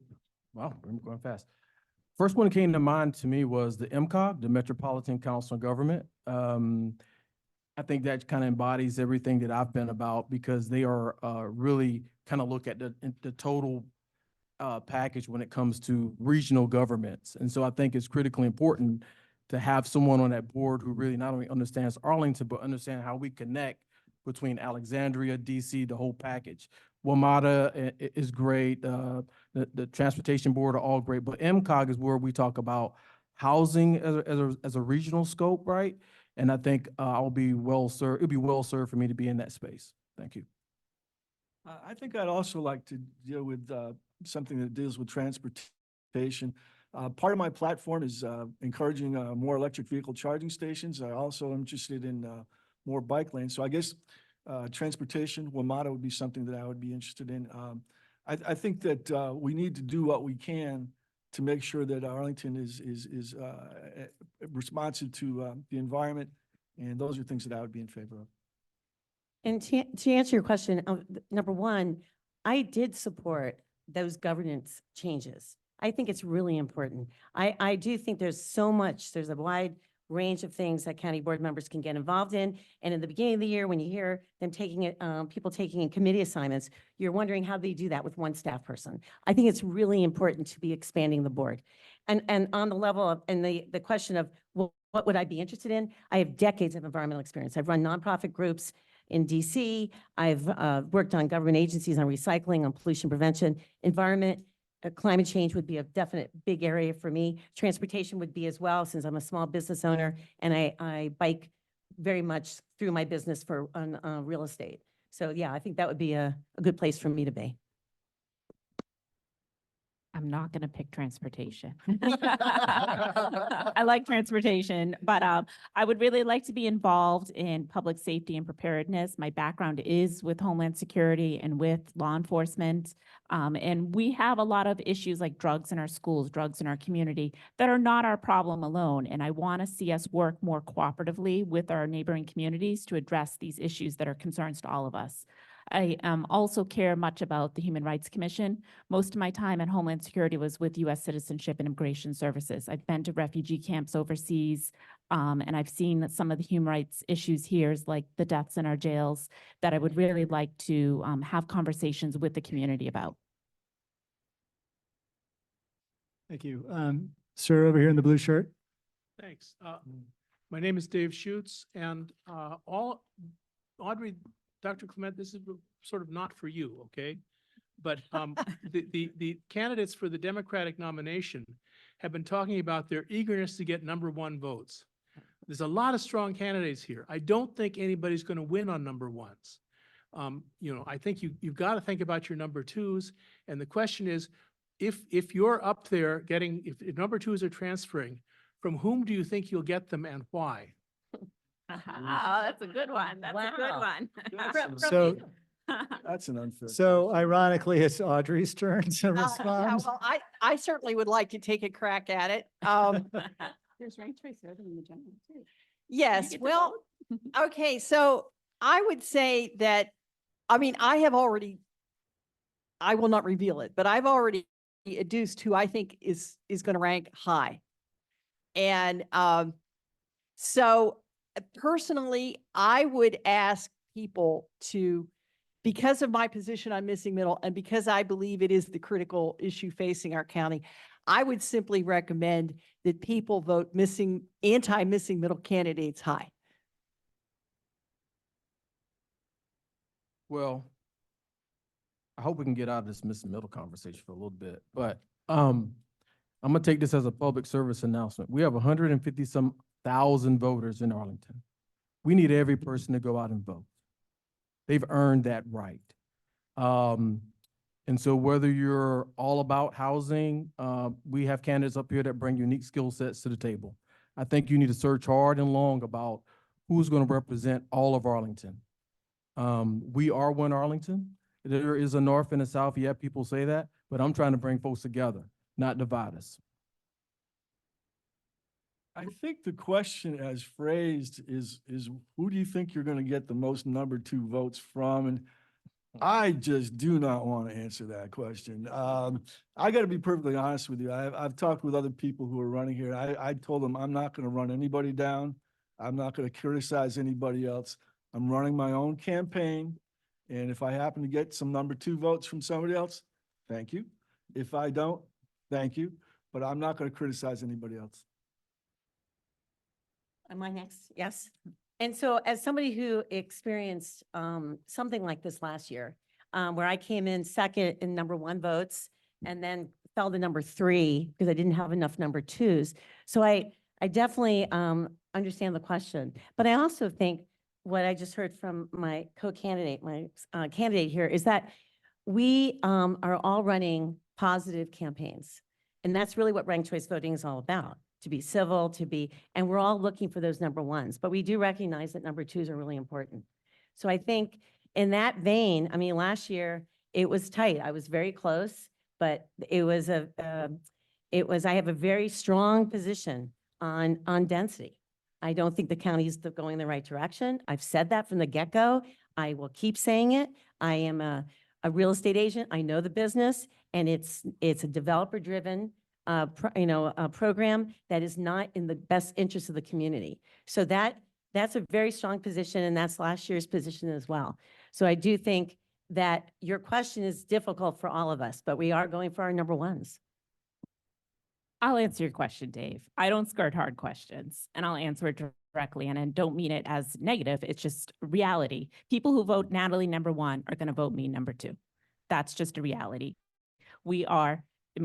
wow, we're going fast. First one that came to mind to me was the MCOG, the Metropolitan Council of Government. I think that kind of embodies everything that I've been about because they are really kind of look at the total package when it comes to regional governments. And so I think it's critically important to have someone on that board who really not only understands Arlington, but understand how we connect between Alexandria, DC, the whole package. WMATA is great. The transportation board are all great, but MCOG is where we talk about housing as a regional scope, right? And I think I'll be well served. It'll be well served for me to be in that space. Thank you. I think I'd also like to deal with something that deals with transportation. Part of my platform is encouraging more electric vehicle charging stations. I also am interested in more bike lanes. So I guess transportation, WMATA would be something that I would be interested in. I think that we need to do what we can to make sure that Arlington is responsive to the environment, and those are things that I would be in favor of. And to answer your question, number one, I did support those governance changes. I think it's really important. I do think there's a wide range of things that county board members can get involved in. And in the beginning of the year, when you hear them people taking in committee assignments, you're wondering how they do that with one staff person. I think it's really important to be expanding the board. And on the level of, and the question of, well, what would I be interested in? I have decades of environmental experience. I've run nonprofit groups in DC. I've worked on government agencies on recycling, on pollution prevention, environment. Climate change would be a definite big area for me. Transportation would be as well, since I'm a small business owner and I bike very much through my business on real estate. So yeah, I think that would be a good place for me to be. I'm not going to pick transportation. I like transportation, but I would really like to be involved in public safety and preparedness. My background is with Homeland Security and with law enforcement. And we have a lot of issues like drugs in our schools, drugs in our community that are not our problem alone. And I want to see us work more cooperatively with our neighboring communities to address these issues that are concerns to all of us. I also care much about the Human Rights Commission. Most of my time at Homeland Security was with U.S. Citizenship and Immigration Services. I've been to refugee camps overseas, and I've seen that some of the human rights issues here, like the deaths in our jails, that I would really like to have conversations with the community about. Thank you. Sir, over here in the blue shirt. Thanks. My name is Dave Schutz, and Audrey Dr. Clement, this is sort of not for you, okay? But the candidates for the Democratic nomination have been talking about their eagerness to get #1 votes. There's a lot of strong candidates here. I don't think anybody's going to win on #1s. I think you've got to think about your #2s. And the question is, if you're up there getting, if #2s are transferring, from whom do you think you'll get them and why? Oh, that's a good one. That's a good Wow. one. So, That's an unfair. so ironically, it's Audrey's turn to Yeah, respond. well, I certainly would like to take a crack at it. There's ranked choice voting in the general too. Yes, get to well, okay, so I would say that, I mean, I will not reveal it, but I've already adduced who I think is going to rank high. And so personally, I would ask people to, because of my position on missing middle and because I believe it is the critical issue facing our county, I would simply recommend that people vote anti-missing middle candidates high. Well, I hope we can get out of this missing middle conversation for a little bit, but I'm gonna take this as a public service announcement. We have 150-some thousand voters in Arlington. We need every person to go out and vote. They've earned that right. And so whether you're all about housing, we have candidates up here that bring unique skill sets to the table. I think you need to search hard and long about who's going to represent all of Arlington. We are one Arlington. There is a north and a south. Yeah, people say that, but I'm trying to bring folks together, not divide us. I think the question as phrased is who do you think you're going to get the most #2 votes from? And I just do not want to answer that question. I got to be perfectly honest with you. I've talked with other people who are running here. I told them I'm not going to run anybody down. I'm not going to criticize anybody else. I'm running my own campaign. And if I happen to get some #2 votes from somebody else, thank you. If I don't, thank you. But I'm not going to criticize anybody else. Am I next? Yes. And so as somebody who experienced something like this last year, where I came in second in #1 votes and then fell to #3 because I didn't have enough #2s. So I definitely understand the question. But I also think what I just heard from my co-candidate, my candidate here, is that we are all running positive campaigns. And that's really what ranked choice voting is all about. To be civil, and we're all looking for those #1s, but we do recognize that #2s are really important. So I think in that vein, I mean, last year it was tight. I was very close, but it was I have a very strong position on density. I don't think the county is going the right direction. I've said that from the get-go. I will keep saying it. I am a real estate agent. I know the business, and it's a developer-driven a program that is not in the best interest of the community. So that's a very strong position, and that's last year's position as well. So I do think that your question is difficult for all of us, but we are going for our #1s. I'll answer your question, Dave. I don't skirt hard questions, and I'll answer it directly, and I don't mean it as negative. It's just reality. People who vote Natalie #1 are going to vote me #2. That's just a reality. We are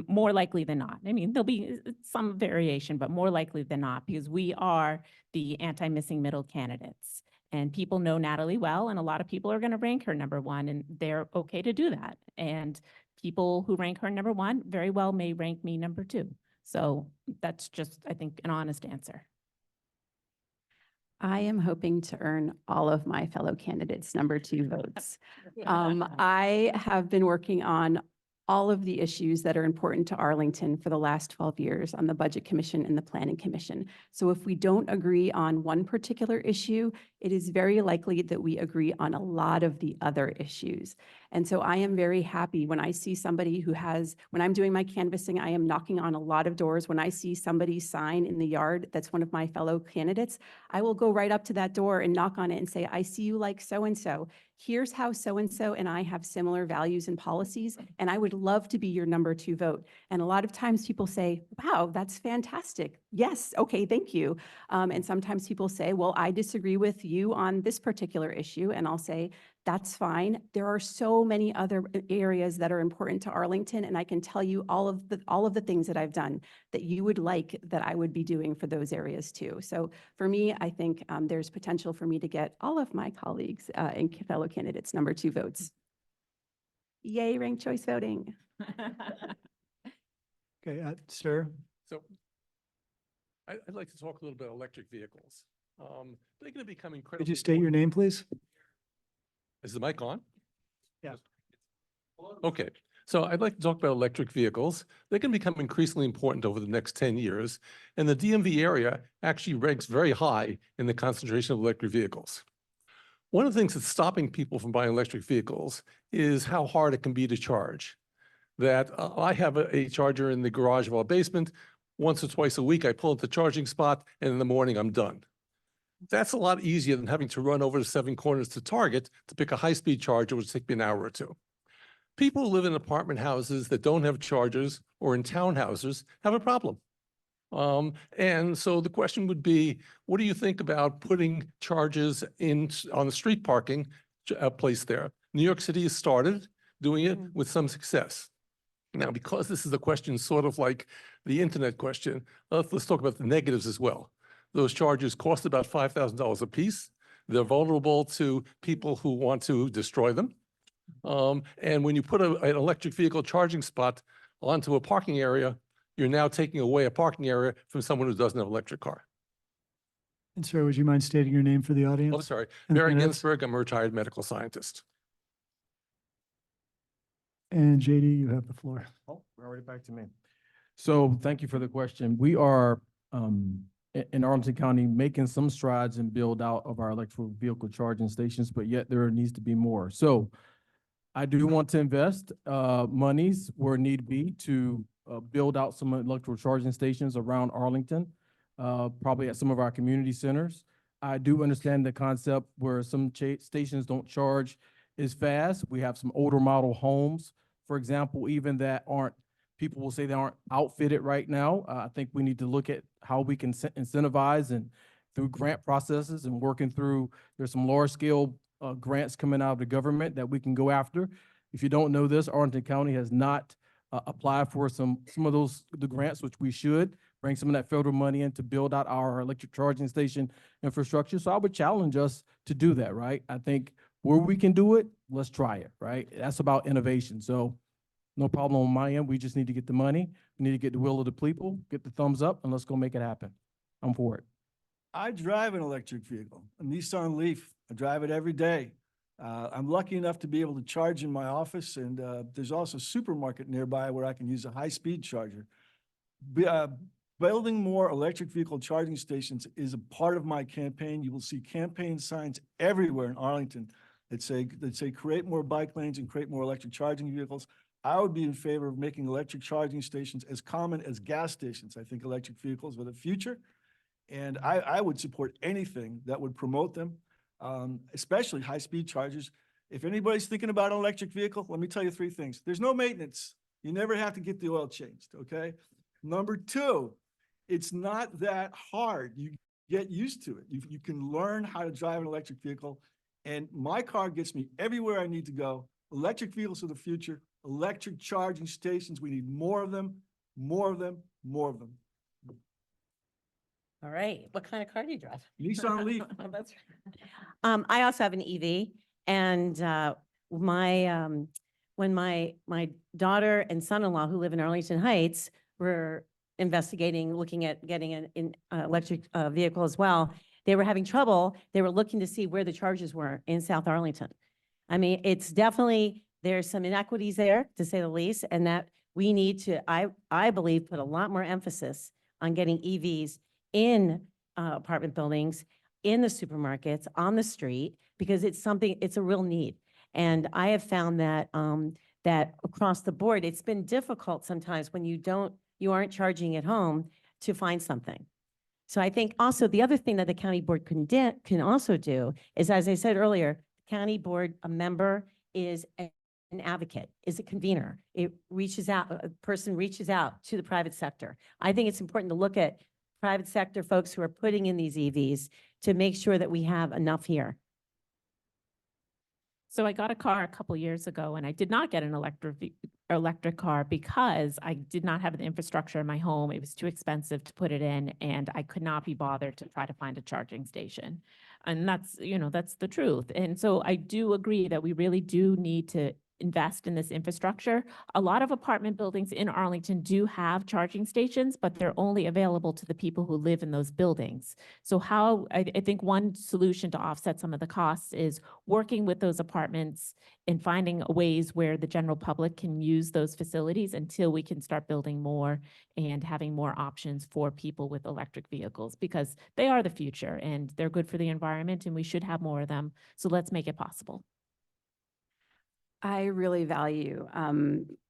more likely than not. I mean, there'll be some variation, but more likely than not, because we are the anti-missing middle candidates. And people know Natalie well, and a lot of people are going to rank her #1, and they're okay to do that. And people who rank her #1 very well may rank me #2. So that's just, I think, an honest answer. I am hoping to earn all of my fellow candidates' #2 votes. I have been working on all of the issues that are important to Arlington for the last 12 years on the Budget Commission and the Planning Commission. So if we don't agree on one particular issue, it is very likely that we agree on a lot of the other issues. And so I am very happy when I see somebody when I'm doing my canvassing, I am knocking on a lot of doors. When I see somebody's sign in the yard that's one of my fellow candidates, I will go right up to that door and knock on it and say, I see you like so-and-so. Here's how so-and-so and I have similar values and policies, and I would love to be your #2 vote. And a lot of times people say, wow, that's fantastic. Yes, okay, thank you. And sometimes people say, well, I disagree with you on this particular issue. And I'll say, that's fine. There are so many other areas that are important to Arlington, and I can tell you all of the things that I've done that you would like that I would be doing for those areas too. So for me, I think there's potential for me to get all of my colleagues and fellow candidates number 2 votes. Yay, ranked choice voting. Okay, sir. So I'd like to talk a little bit about electric vehicles. They're going to become incredibly. Could you state your name, please? Is the mic on? Yeah. Okay, so I'd like to talk about electric vehicles. They can become increasingly important over the next 10 years. And the DMV area actually ranks very high in the concentration of electric vehicles. One of the things that's stopping people from buying electric vehicles is how hard it can be to charge. That I have a charger in the garage of our basement. Once or twice a week, I pull at the charging spot, and in the morning, I'm done. That's a lot easier than having to run over to 7 Corners to Target to pick a high-speed charger, which take me an hour or 2. People who live in apartment houses that don't have chargers or in townhouses have a problem. And so the question would be, what do you think about putting charges on the street parking place there? New York City has started doing it with some success. Now, because this is a question sort of like the internet question, let's talk about the negatives as well. Those charges cost about $5,000 a piece. They're vulnerable to people who want to destroy them. And when you put an electric vehicle charging spot onto a parking area, you're now taking away a parking area from someone who doesn't have an electric car. And sir, would you mind stating your name for the audience? Oh, sorry. And Barry minutes? Ginsberg, I'm a retired medical scientist. And JD, you have the floor. Oh, we're already back to me. So thank you for the question. We are in Arlington County making some strides in build out of our electrical vehicle charging stations, but yet there needs to be more. So I do want to invest monies where need be to build out some electrical charging stations around Arlington, probably at some of our community centers. I do understand the concept where some stations don't charge as fast. We have some older model homes, for example, even that people will say they aren't outfitted right now. I think we need to look at how we can incentivize and through grant processes and working through, there's some large scale grants coming out of the government that we can go after. If you don't know this, Arlington County has not applied for some of the grants, which we should bring some of that federal money in to build out our electric charging station infrastructure. So I would challenge us to do that, right? I think where we can do it, let's try it, right? That's about innovation. So no problem on my end. We just need to get the money. We need to get the will of the people, get the thumbs up, and let's go make it happen. I'm for it. I drive an electric vehicle, a Nissan Leaf. I drive it every day. I'm lucky enough to be able to charge in my office, and there's also a supermarket nearby where I can use a high-speed charger. Building more electric vehicle charging stations is a part of my campaign. You will see campaign signs everywhere in Arlington that say create more bike lanes and create more electric charging vehicles. I would be in favor of making electric charging stations as common as gas stations. I think electric vehicles are the future, and I would support anything that would promote them, especially high-speed chargers. If anybody's thinking about an electric vehicle, let me tell you 3 things. There's no maintenance. You never have to get the oil changed, okay? Number 2, it's not that hard. You get used to it. You can learn how to drive an electric vehicle, and my car gets me everywhere I need to go. Electric vehicles are the future. Electric charging stations, we need more of them, more of them, more of them. All right. What kind of car do you drive? Nissan Leaf. Oh, that's right. I also have an EV, and when my daughter and son-in-law who live in Arlington Heights were investigating, looking at getting an electric vehicle as well, they were having trouble. They were looking to see where the charges were in South Arlington. I mean, it's definitely, there's some inequities there, to say the least, and that we need to, I believe, put a lot more emphasis on getting EVs in apartment buildings, in the supermarkets, on the street, because it's a real need. And I have found that that across the board, it's been difficult sometimes when you aren't charging at home to find something. So I think also the other thing that the county board can also do is, as I said earlier, county board, a member is an advocate, is a convener. It reaches out, a person reaches out to the private sector. I think it's important to look at private sector folks who are putting in these EVs to make sure that we have enough here. So I got a car a couple years ago and I did not get an electric car because I did not have the infrastructure in my home. It was too expensive to put it in and I could not be bothered to try to find a charging station. And that's, that's the truth. And so I do agree that we really do need to invest in this infrastructure. A lot of apartment buildings in Arlington do have charging stations, but they're only available to the people who live in those buildings. So I think one solution to offset some of the costs is working with those apartments and finding ways where the general public can use those facilities until we can start building more and having more options for people with electric vehicles, because they are the future and they're good for the environment and we should have more of them. So let's make it possible. I really value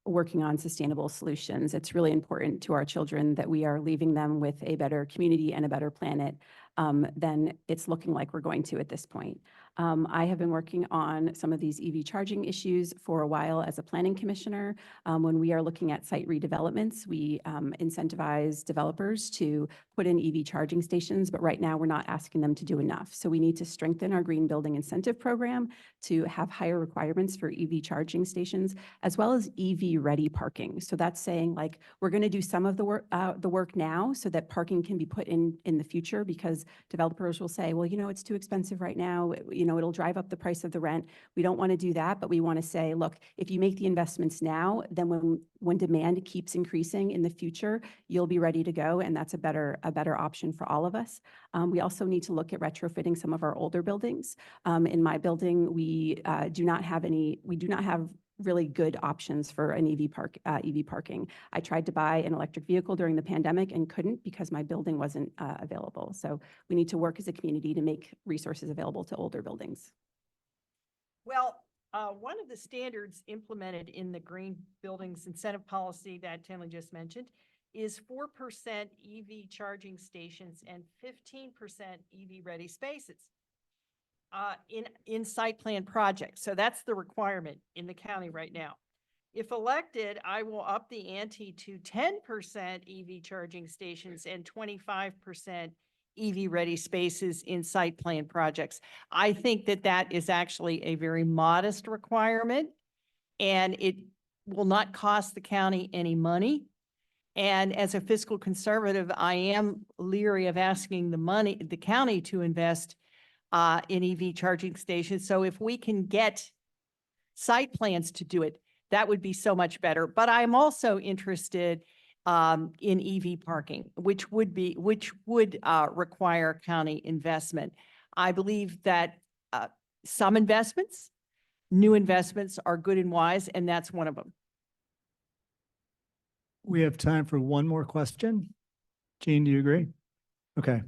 working on sustainable solutions. It's really important to our children that we are leaving them with a better community and a better planet than it's looking like we're going to at this point. I have been working on some of these EV charging issues for a while as a planning commissioner. When we are looking at site redevelopments, we incentivize developers to put in EV charging stations, but right now we're not asking them to do enough. So we need to strengthen our green building incentive program to have higher requirements for EV charging stations, as well as EV ready parking. So that's saying like, we're going to do some of the work now so that parking can be put in the future, because developers will say, well, it's too expensive right now. It'll drive up the price of the rent. We don't want to do that, but we want to say, look, if you make the investments now, then when demand keeps increasing in the future, you'll be ready to go. And that's a better option for all of us. We also need to look at retrofitting some of our older buildings. In my building, we do not have really good options for an EV parking. I tried to buy an electric vehicle during the pandemic and couldn't because my building wasn't available. So we need to work as a community to make resources available to older buildings. Well, one of the standards implemented in the Green Buildings Incentive Policy that Tinley just mentioned is 4% EV charging stations and 15% EV ready spaces in site plan projects. So that's the requirement in the county right now. If elected, I will up the ante to 10% EV charging stations and 25% EV ready spaces in site plan projects. I think that that is actually a very modest requirement, and it will not cost the county any money. And as a fiscal conservative, I am leery of asking the county to invest in EV charging stations. So if we can get site plans to do it, that would be so much better. But I'm also interested in EV parking, which would require county investment. I believe that some investments, new investments, are good and wise, and that's one of them. We have time for one more question. Jean, do you agree? Okay.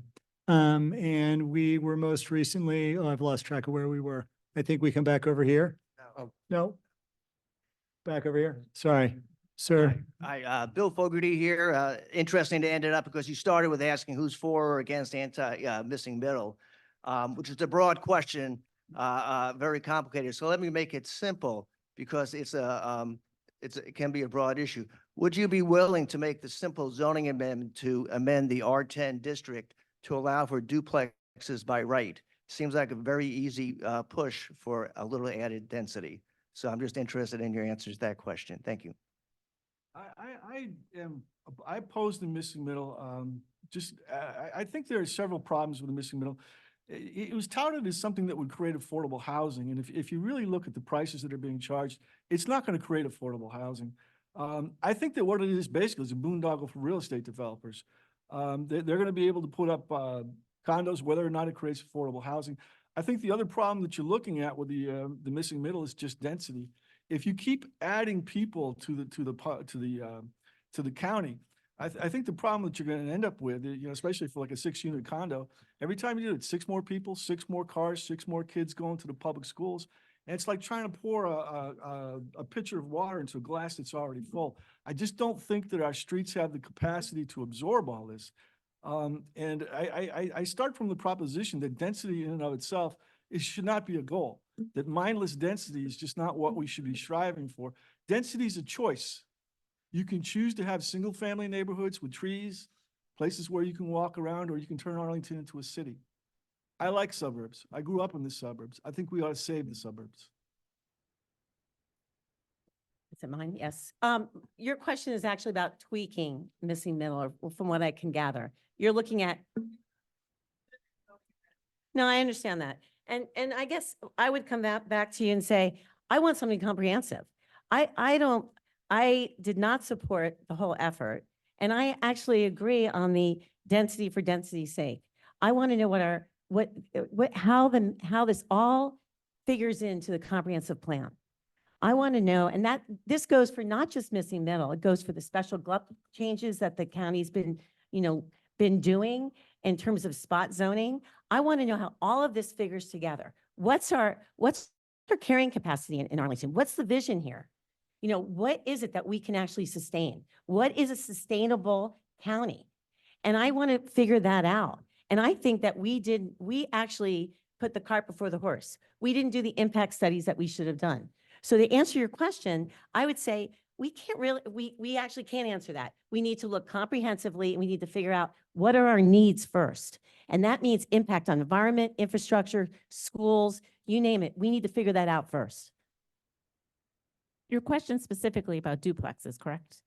And we were most recently, I've lost track of where we were. I think we come back over here. No. Back over here. Sorry, sir. Hi, Bill Fogarty here. Interesting to end it up because you started with asking who's for or against missing middle, which is a broad question, very complicated. So let me make it simple because it can be a broad issue. Would you be willing to make the simple zoning amendment to amend the R10 district to allow for duplexes by right? Seems like a very easy push for a little added density. So I'm just interested in your answers to that question. Thank you. I oppose the missing middle. I think there are several problems with the missing middle. It was touted as something that would create affordable housing. And if you really look at the prices that are being charged, it's not going to create affordable housing. I think that what it is basically is a boondoggle for real estate developers. They're going to be able to put up condos, whether or not it creates affordable housing. I think the other problem that you're looking at with the missing middle is just density. If you keep adding people to the county, I think the problem that you're going to end up with, especially for like a 6-unit condo, every time you do it, 6 more people, 6 more cars, 6 more kids going to the public schools. And it's like trying to pour a pitcher of water into a glass that's already full. I just don't think that our streets have the capacity to absorb all this. And I start from the proposition that density in and of itself should not be a goal, that mindless density is just not what we should be striving for. Density is a choice. You can choose to have single family neighborhoods with trees, places where you can walk around, or you can turn Arlington into a city. I like suburbs. I grew up in the suburbs. I think we ought to save the suburbs. Is it mine? Yes. Your question is actually about tweaking missing middle, or from what I can gather. You're looking at. No, I understand that. And I guess I would come back to you and say, I want something comprehensive. I did not support the whole effort. And I actually agree on the density for density's sake. I want to know how this all figures into the comprehensive plan. I want to know, and that this goes for not just missing middle, it goes for the special GLUP changes that the county's been doing in terms of spot zoning. I want to know how all of this figures together. What's our carrying capacity in Arlington? What's the vision here? What is it that we can actually sustain? What is a sustainable county? And I want to figure that out. And I think that we actually put the cart before the horse. We didn't do the impact studies that we should have done. So to answer your question, I would say we actually can't answer that. We need to look comprehensively, and we need to figure out what are our needs first. And that means impact on environment, infrastructure, schools, you name it. We need to figure that out first. Your question specifically about duplexes, correct?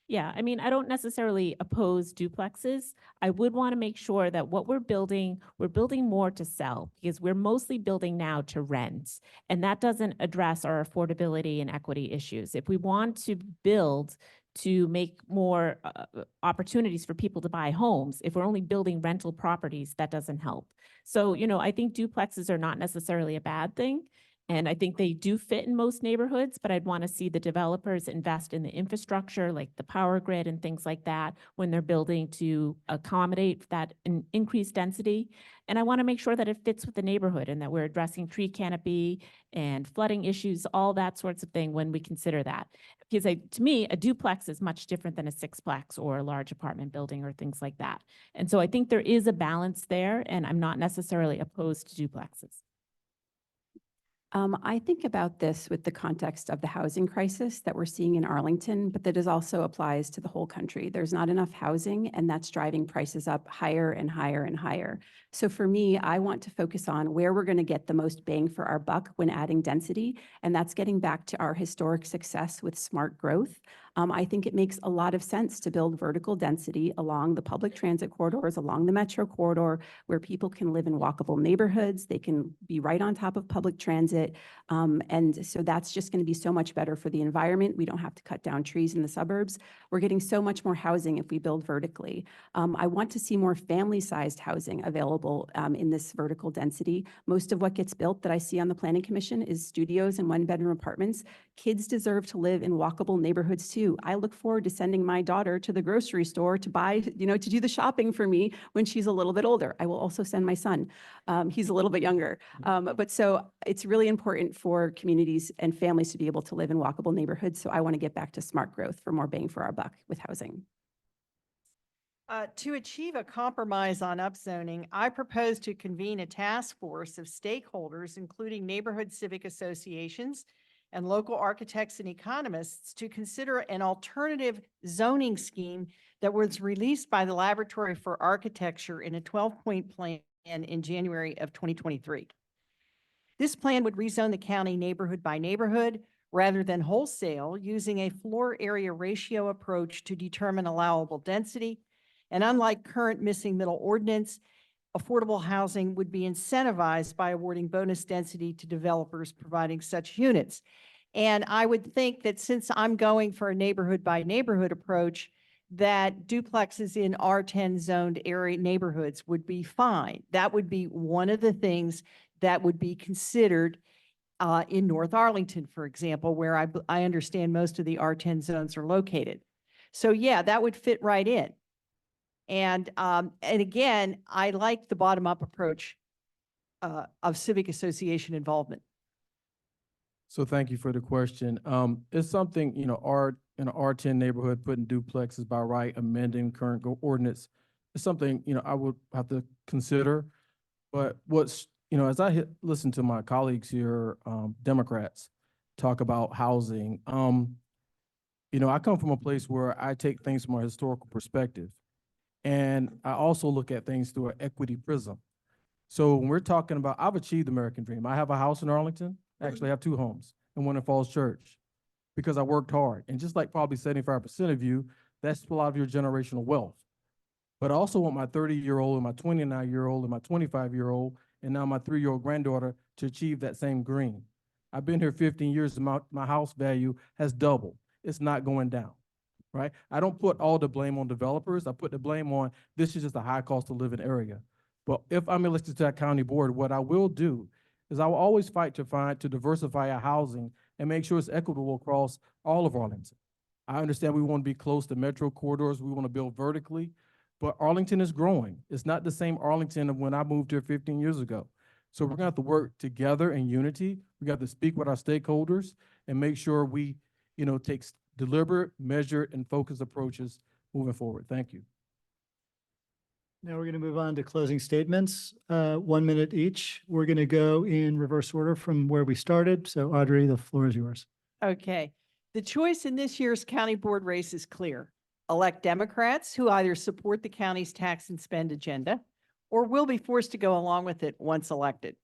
Yeah, I mean, I don't necessarily oppose duplexes. I would want to make sure that what we're building more to sell, because we're mostly building now to rent. And that doesn't address our affordability and equity issues. If we want to build to make more opportunities for people to buy homes, if we're only building rental properties, that doesn't help. So, I think duplexes are not necessarily a bad thing. And I think they do fit in most neighborhoods, but I'd want to see the developers invest in the infrastructure, like the power grid and things like that, when they're building to accommodate that increased density. And I want to make sure that it fits with the neighborhood and that we're addressing tree canopy and flooding issues, all that sorts of thing when we consider that. Because to me, a duplex is much different than a sixplex or a large apartment building or things like that. And so I think there is a balance there, and I'm not necessarily opposed to duplexes. I think about this with the context of the housing crisis that we're seeing in Arlington, but that also applies to the whole country. There's not enough housing, and that's driving prices up higher and higher and higher. So for me, I want to focus on where we're going to get the most bang for our buck when adding density, and that's getting back to our historic success with smart growth. I think it makes a lot of sense to build vertical density along the public transit corridors, along the metro corridor, where people can live in walkable neighborhoods. They can be right on top of public transit. And so that's just going to be so much better for the environment. We don't have to cut down trees in the suburbs. We're getting so much more housing if we build vertically. I want to see more family-sized housing available in this vertical density. Most of what gets built that I see on the Planning Commission is studios and one-bedroom apartments. Kids deserve to live in walkable neighborhoods too. I look forward to sending my daughter to the grocery store to buy, to do the shopping for me when she's a little bit older. I will also send my son. He's a little bit younger. But so it's really important for communities and families to be able to live in walkable neighborhoods. So I want to get back to smart growth for more bang for our buck with housing. To achieve a compromise on upzoning, I propose to convene a task force of stakeholders, including neighborhood civic associations and local architects and economists, to consider an alternative zoning scheme that was released by the Laboratory for Architecture in a 12-point plan in January of 2023. This plan would rezone the county neighborhood by neighborhood rather than wholesale, using a floor area ratio approach to determine allowable density. And unlike current missing middle ordinance, affordable housing would be incentivized by awarding bonus density to developers providing such units. And I would think that since I'm going for a neighborhood by neighborhood approach, that duplexes in R10 zoned area neighborhoods would be fine. That would be one of the things that would be considered in North Arlington, for example, where I understand most of the R10 zones are located. So yeah, that would fit right in. And again, I like the bottom-up approach of civic association involvement. So thank you for the question. It's something, in an R10 neighborhood, putting duplexes by right, amending current ordinance, it's something, I would have to consider. But as I listen to my colleagues here, Democrats, talk about housing, I come from a place where I take things from a historical perspective. And I also look at things through an equity prism. So when we're talking about, I've achieved the American dream. I have a house in Arlington. Actually, I have 2 homes and one in Falls Church. because I worked hard. And just like probably 75% of you, that's a lot of your generational wealth. But I also want my 30-year-old and my 29-year-old and my 25-year-old and now my 3-year-old granddaughter to achieve that same dream. I've been here 15 years and my house value has doubled. It's not going down, right? I don't put all the blame on developers. I put the blame on this is just a high cost of living area. But if I'm elected to that county board, what I will do is I will always fight to diversify our housing and make sure it's equitable across all of Arlington. I understand we want to be close to metro corridors. We want to build vertically, but Arlington is growing. It's not the same Arlington of when I moved here 15 years ago. So we're going to have to work together in unity. We got to speak with our stakeholders and make sure we, take deliberate, measured, and focused approaches moving forward. Thank you. Now we're going to move on to closing statements, 1 minute each. We're going to go in reverse order from where we started. So Audrey, the floor is yours. Okay. The choice in this year's county board race is clear. Elect Democrats who either support the county's tax and spend agenda or will be forced to go along with it once elected.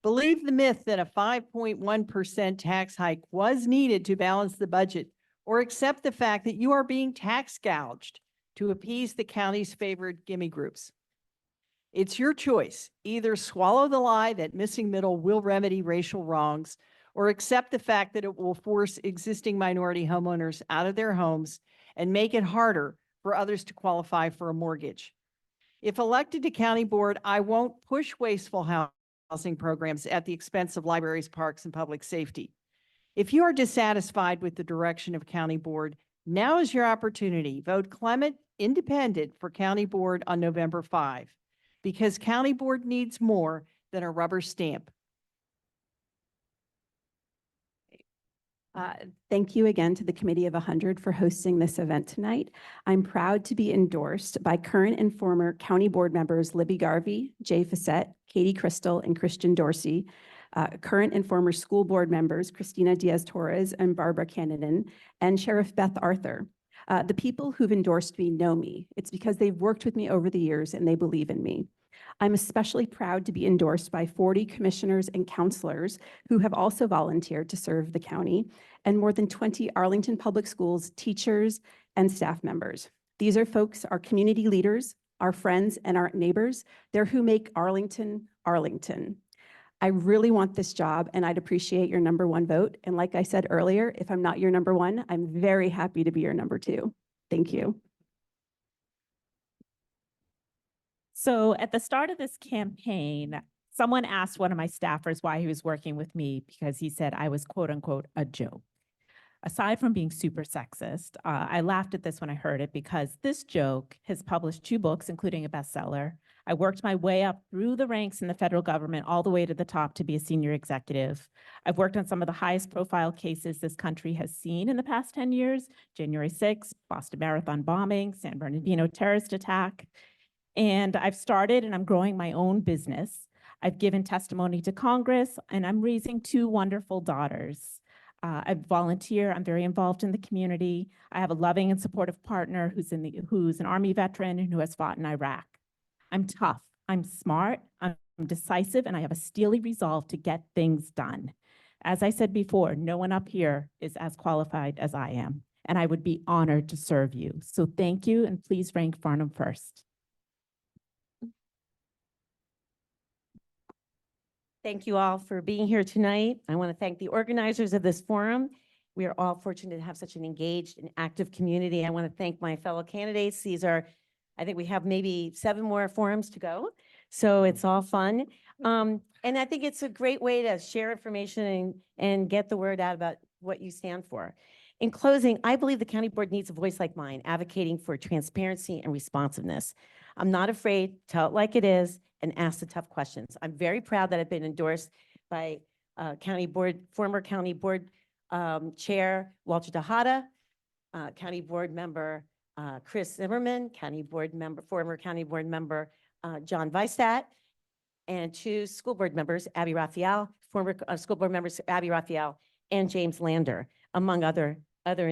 Believe the myth that a 5.1% tax hike was needed to balance the budget, or accept the fact that you are being tax gouged to appease the county's favored gimme groups. It's your choice. Either swallow the lie that missing middle will remedy racial wrongs, or accept the fact that it will force existing minority homeowners out of their homes and make it harder for others to qualify for a mortgage. If elected to county board, I won't push wasteful housing programs at the expense of libraries, parks, and public safety. If you are dissatisfied with the direction of county board, now is your opportunity. Vote Clement Independent for county board on November 5, because county board needs more than a rubber stamp. Thank you again to the Committee of 100 for hosting this event tonight. I'm proud to be endorsed by current and former county board members Libby Garvey, Jay Fassett, Katie Crystal, and Christian Dorsey, current and former school board members Christina Diaz-Torres and Barbara Cannon, and Sheriff Beth Arthur. The people who've endorsed me know me. It's because they've worked with me over the years and they believe in me. I'm especially proud to be endorsed by 40 commissioners and counselors who have also volunteered to serve the county, and more than 20 Arlington Public Schools teachers and staff members. These are folks, our community leaders, our friends, and our neighbors. They're who make Arlington, Arlington. I really want this job, and I'd appreciate your #1 vote. And like I said earlier, if I'm not your #1, I'm very happy to be your #2. Thank you. So at the start of this campaign, someone asked one of my staffers why he was working with me because he said I was quote unquote a joke. Aside from being super sexist, I laughed at this when I heard it because this joke has published 2 books, including a bestseller. I worked my way up through the ranks in the federal government all the way to the top to be a senior executive. I've worked on some of the highest profile cases this country has seen in the past 10 years, January 6th, Boston Marathon bombing, San Bernardino terrorist attack. And I've started and I'm growing my own business. I've given testimony to Congress and I'm raising 2 wonderful daughters. I volunteer, I'm very involved in the community. I have a loving and supportive partner who's an Army veteran and who has fought in Iraq. I'm tough, I'm smart, I'm decisive, and I have a steely resolve to get things done. As I said before, no one up here is as qualified as I am, and I would be honored to serve you. So thank you, and please rank Farnham first. Thank you all for being here tonight. I want to thank the organizers of this forum. We are all fortunate to have such an engaged and active community. I want to thank my fellow candidates. I think we have maybe 7 more forums to go. So it's all fun. And I think it's a great way to share information and get the word out about what you stand for. In closing, I believe the county board needs a voice like mine, advocating for transparency and responsiveness. I'm not afraid to tell it like it is and ask the tough questions. I'm very proud that I've been endorsed by former county board chair Walter Tejada, county board member Chris Zimmerman, former county board member John Weistat, and 2 school board members, Abby Raphael, former school board members Abby Raphael and James Lander, among other folks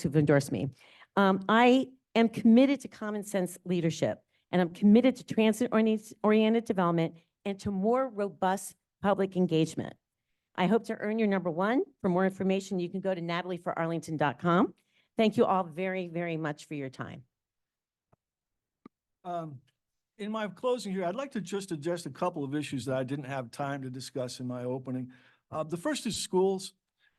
who've endorsed me. I am committed to common sense leadership, and I'm committed to transit-oriented development and to more robust public engagement. I hope to earn your number one. For more information, you can go to natalieforarlington.com. Thank you all very, very much for your time. In my closing here, I'd like to just address a couple of issues that I didn't have time to discuss in my opening. The first is schools.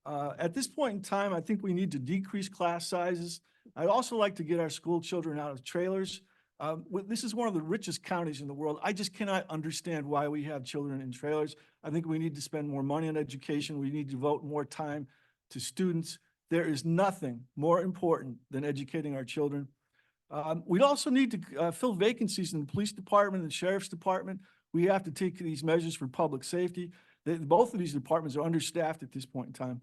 At this point in time, I think we need to decrease class sizes. I'd also like to get our school children out of trailers. This is one of the richest counties in the world. I just cannot understand why we have children in trailers. I think we need to spend more money on education. We need to devote more time to students. There is nothing more important than educating our children. We'd also need to fill vacancies in the police department and the sheriff's department. We have to take these measures for public safety. Both of these departments are understaffed at this point in time.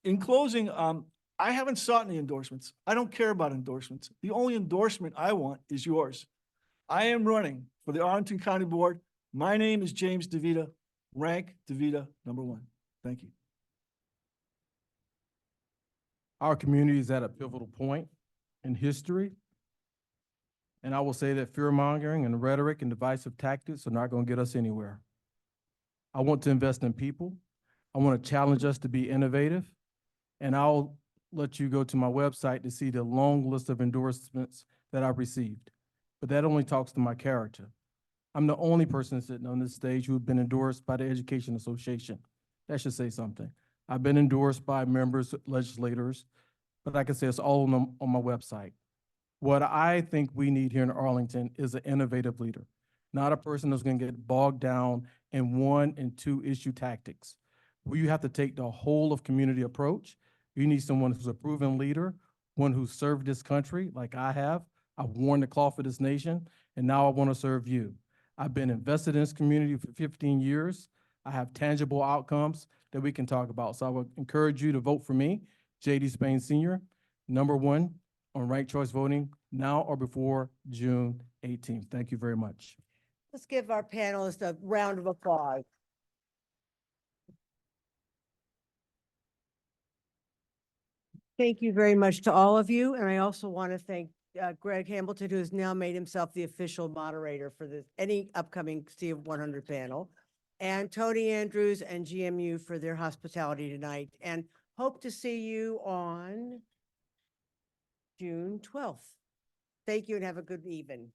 In closing, I haven't sought any endorsements. I don't care about endorsements. The only endorsement I want is yours. I am running for the Arlington County Board. My name is James DeVita, rank DeVita #1. Thank you. Our community is at a pivotal point in history. And I will say that fear mongering and rhetoric and divisive tactics are not going to get us anywhere. I want to invest in people. I want to challenge us to be innovative. And I'll let you go to my website to see the long list of endorsements that I've received. But that only talks to my character. I'm the only person sitting on this stage who has been endorsed by the Education Association. That should say something. I've been endorsed by members, legislators, but like I say, it's all on my website. What I think we need here in Arlington is an innovative leader, not a person that's going to get bogged down in 1 and 2 issue tactics. You have to take the whole of community approach. You need someone who's a proven leader, one who's served this country like I have. I've worn the cloth for this nation, and now I want to serve you. I've been invested in this community for 15 years. I have tangible outcomes that we can talk about. So I would encourage you to vote for me, J.D. Spain Sr., #1 on ranked choice voting now or before June 18th. Thank you very much. Let's give our panelists a round of applause. Thank you very much to all of you. And I also want to thank Greg Hamilton, who has now made himself the official moderator for any upcoming C100 panel, and Tony Andrews and GMU for their hospitality tonight. And hope to see you on June 12th. Thank you and have a good evening.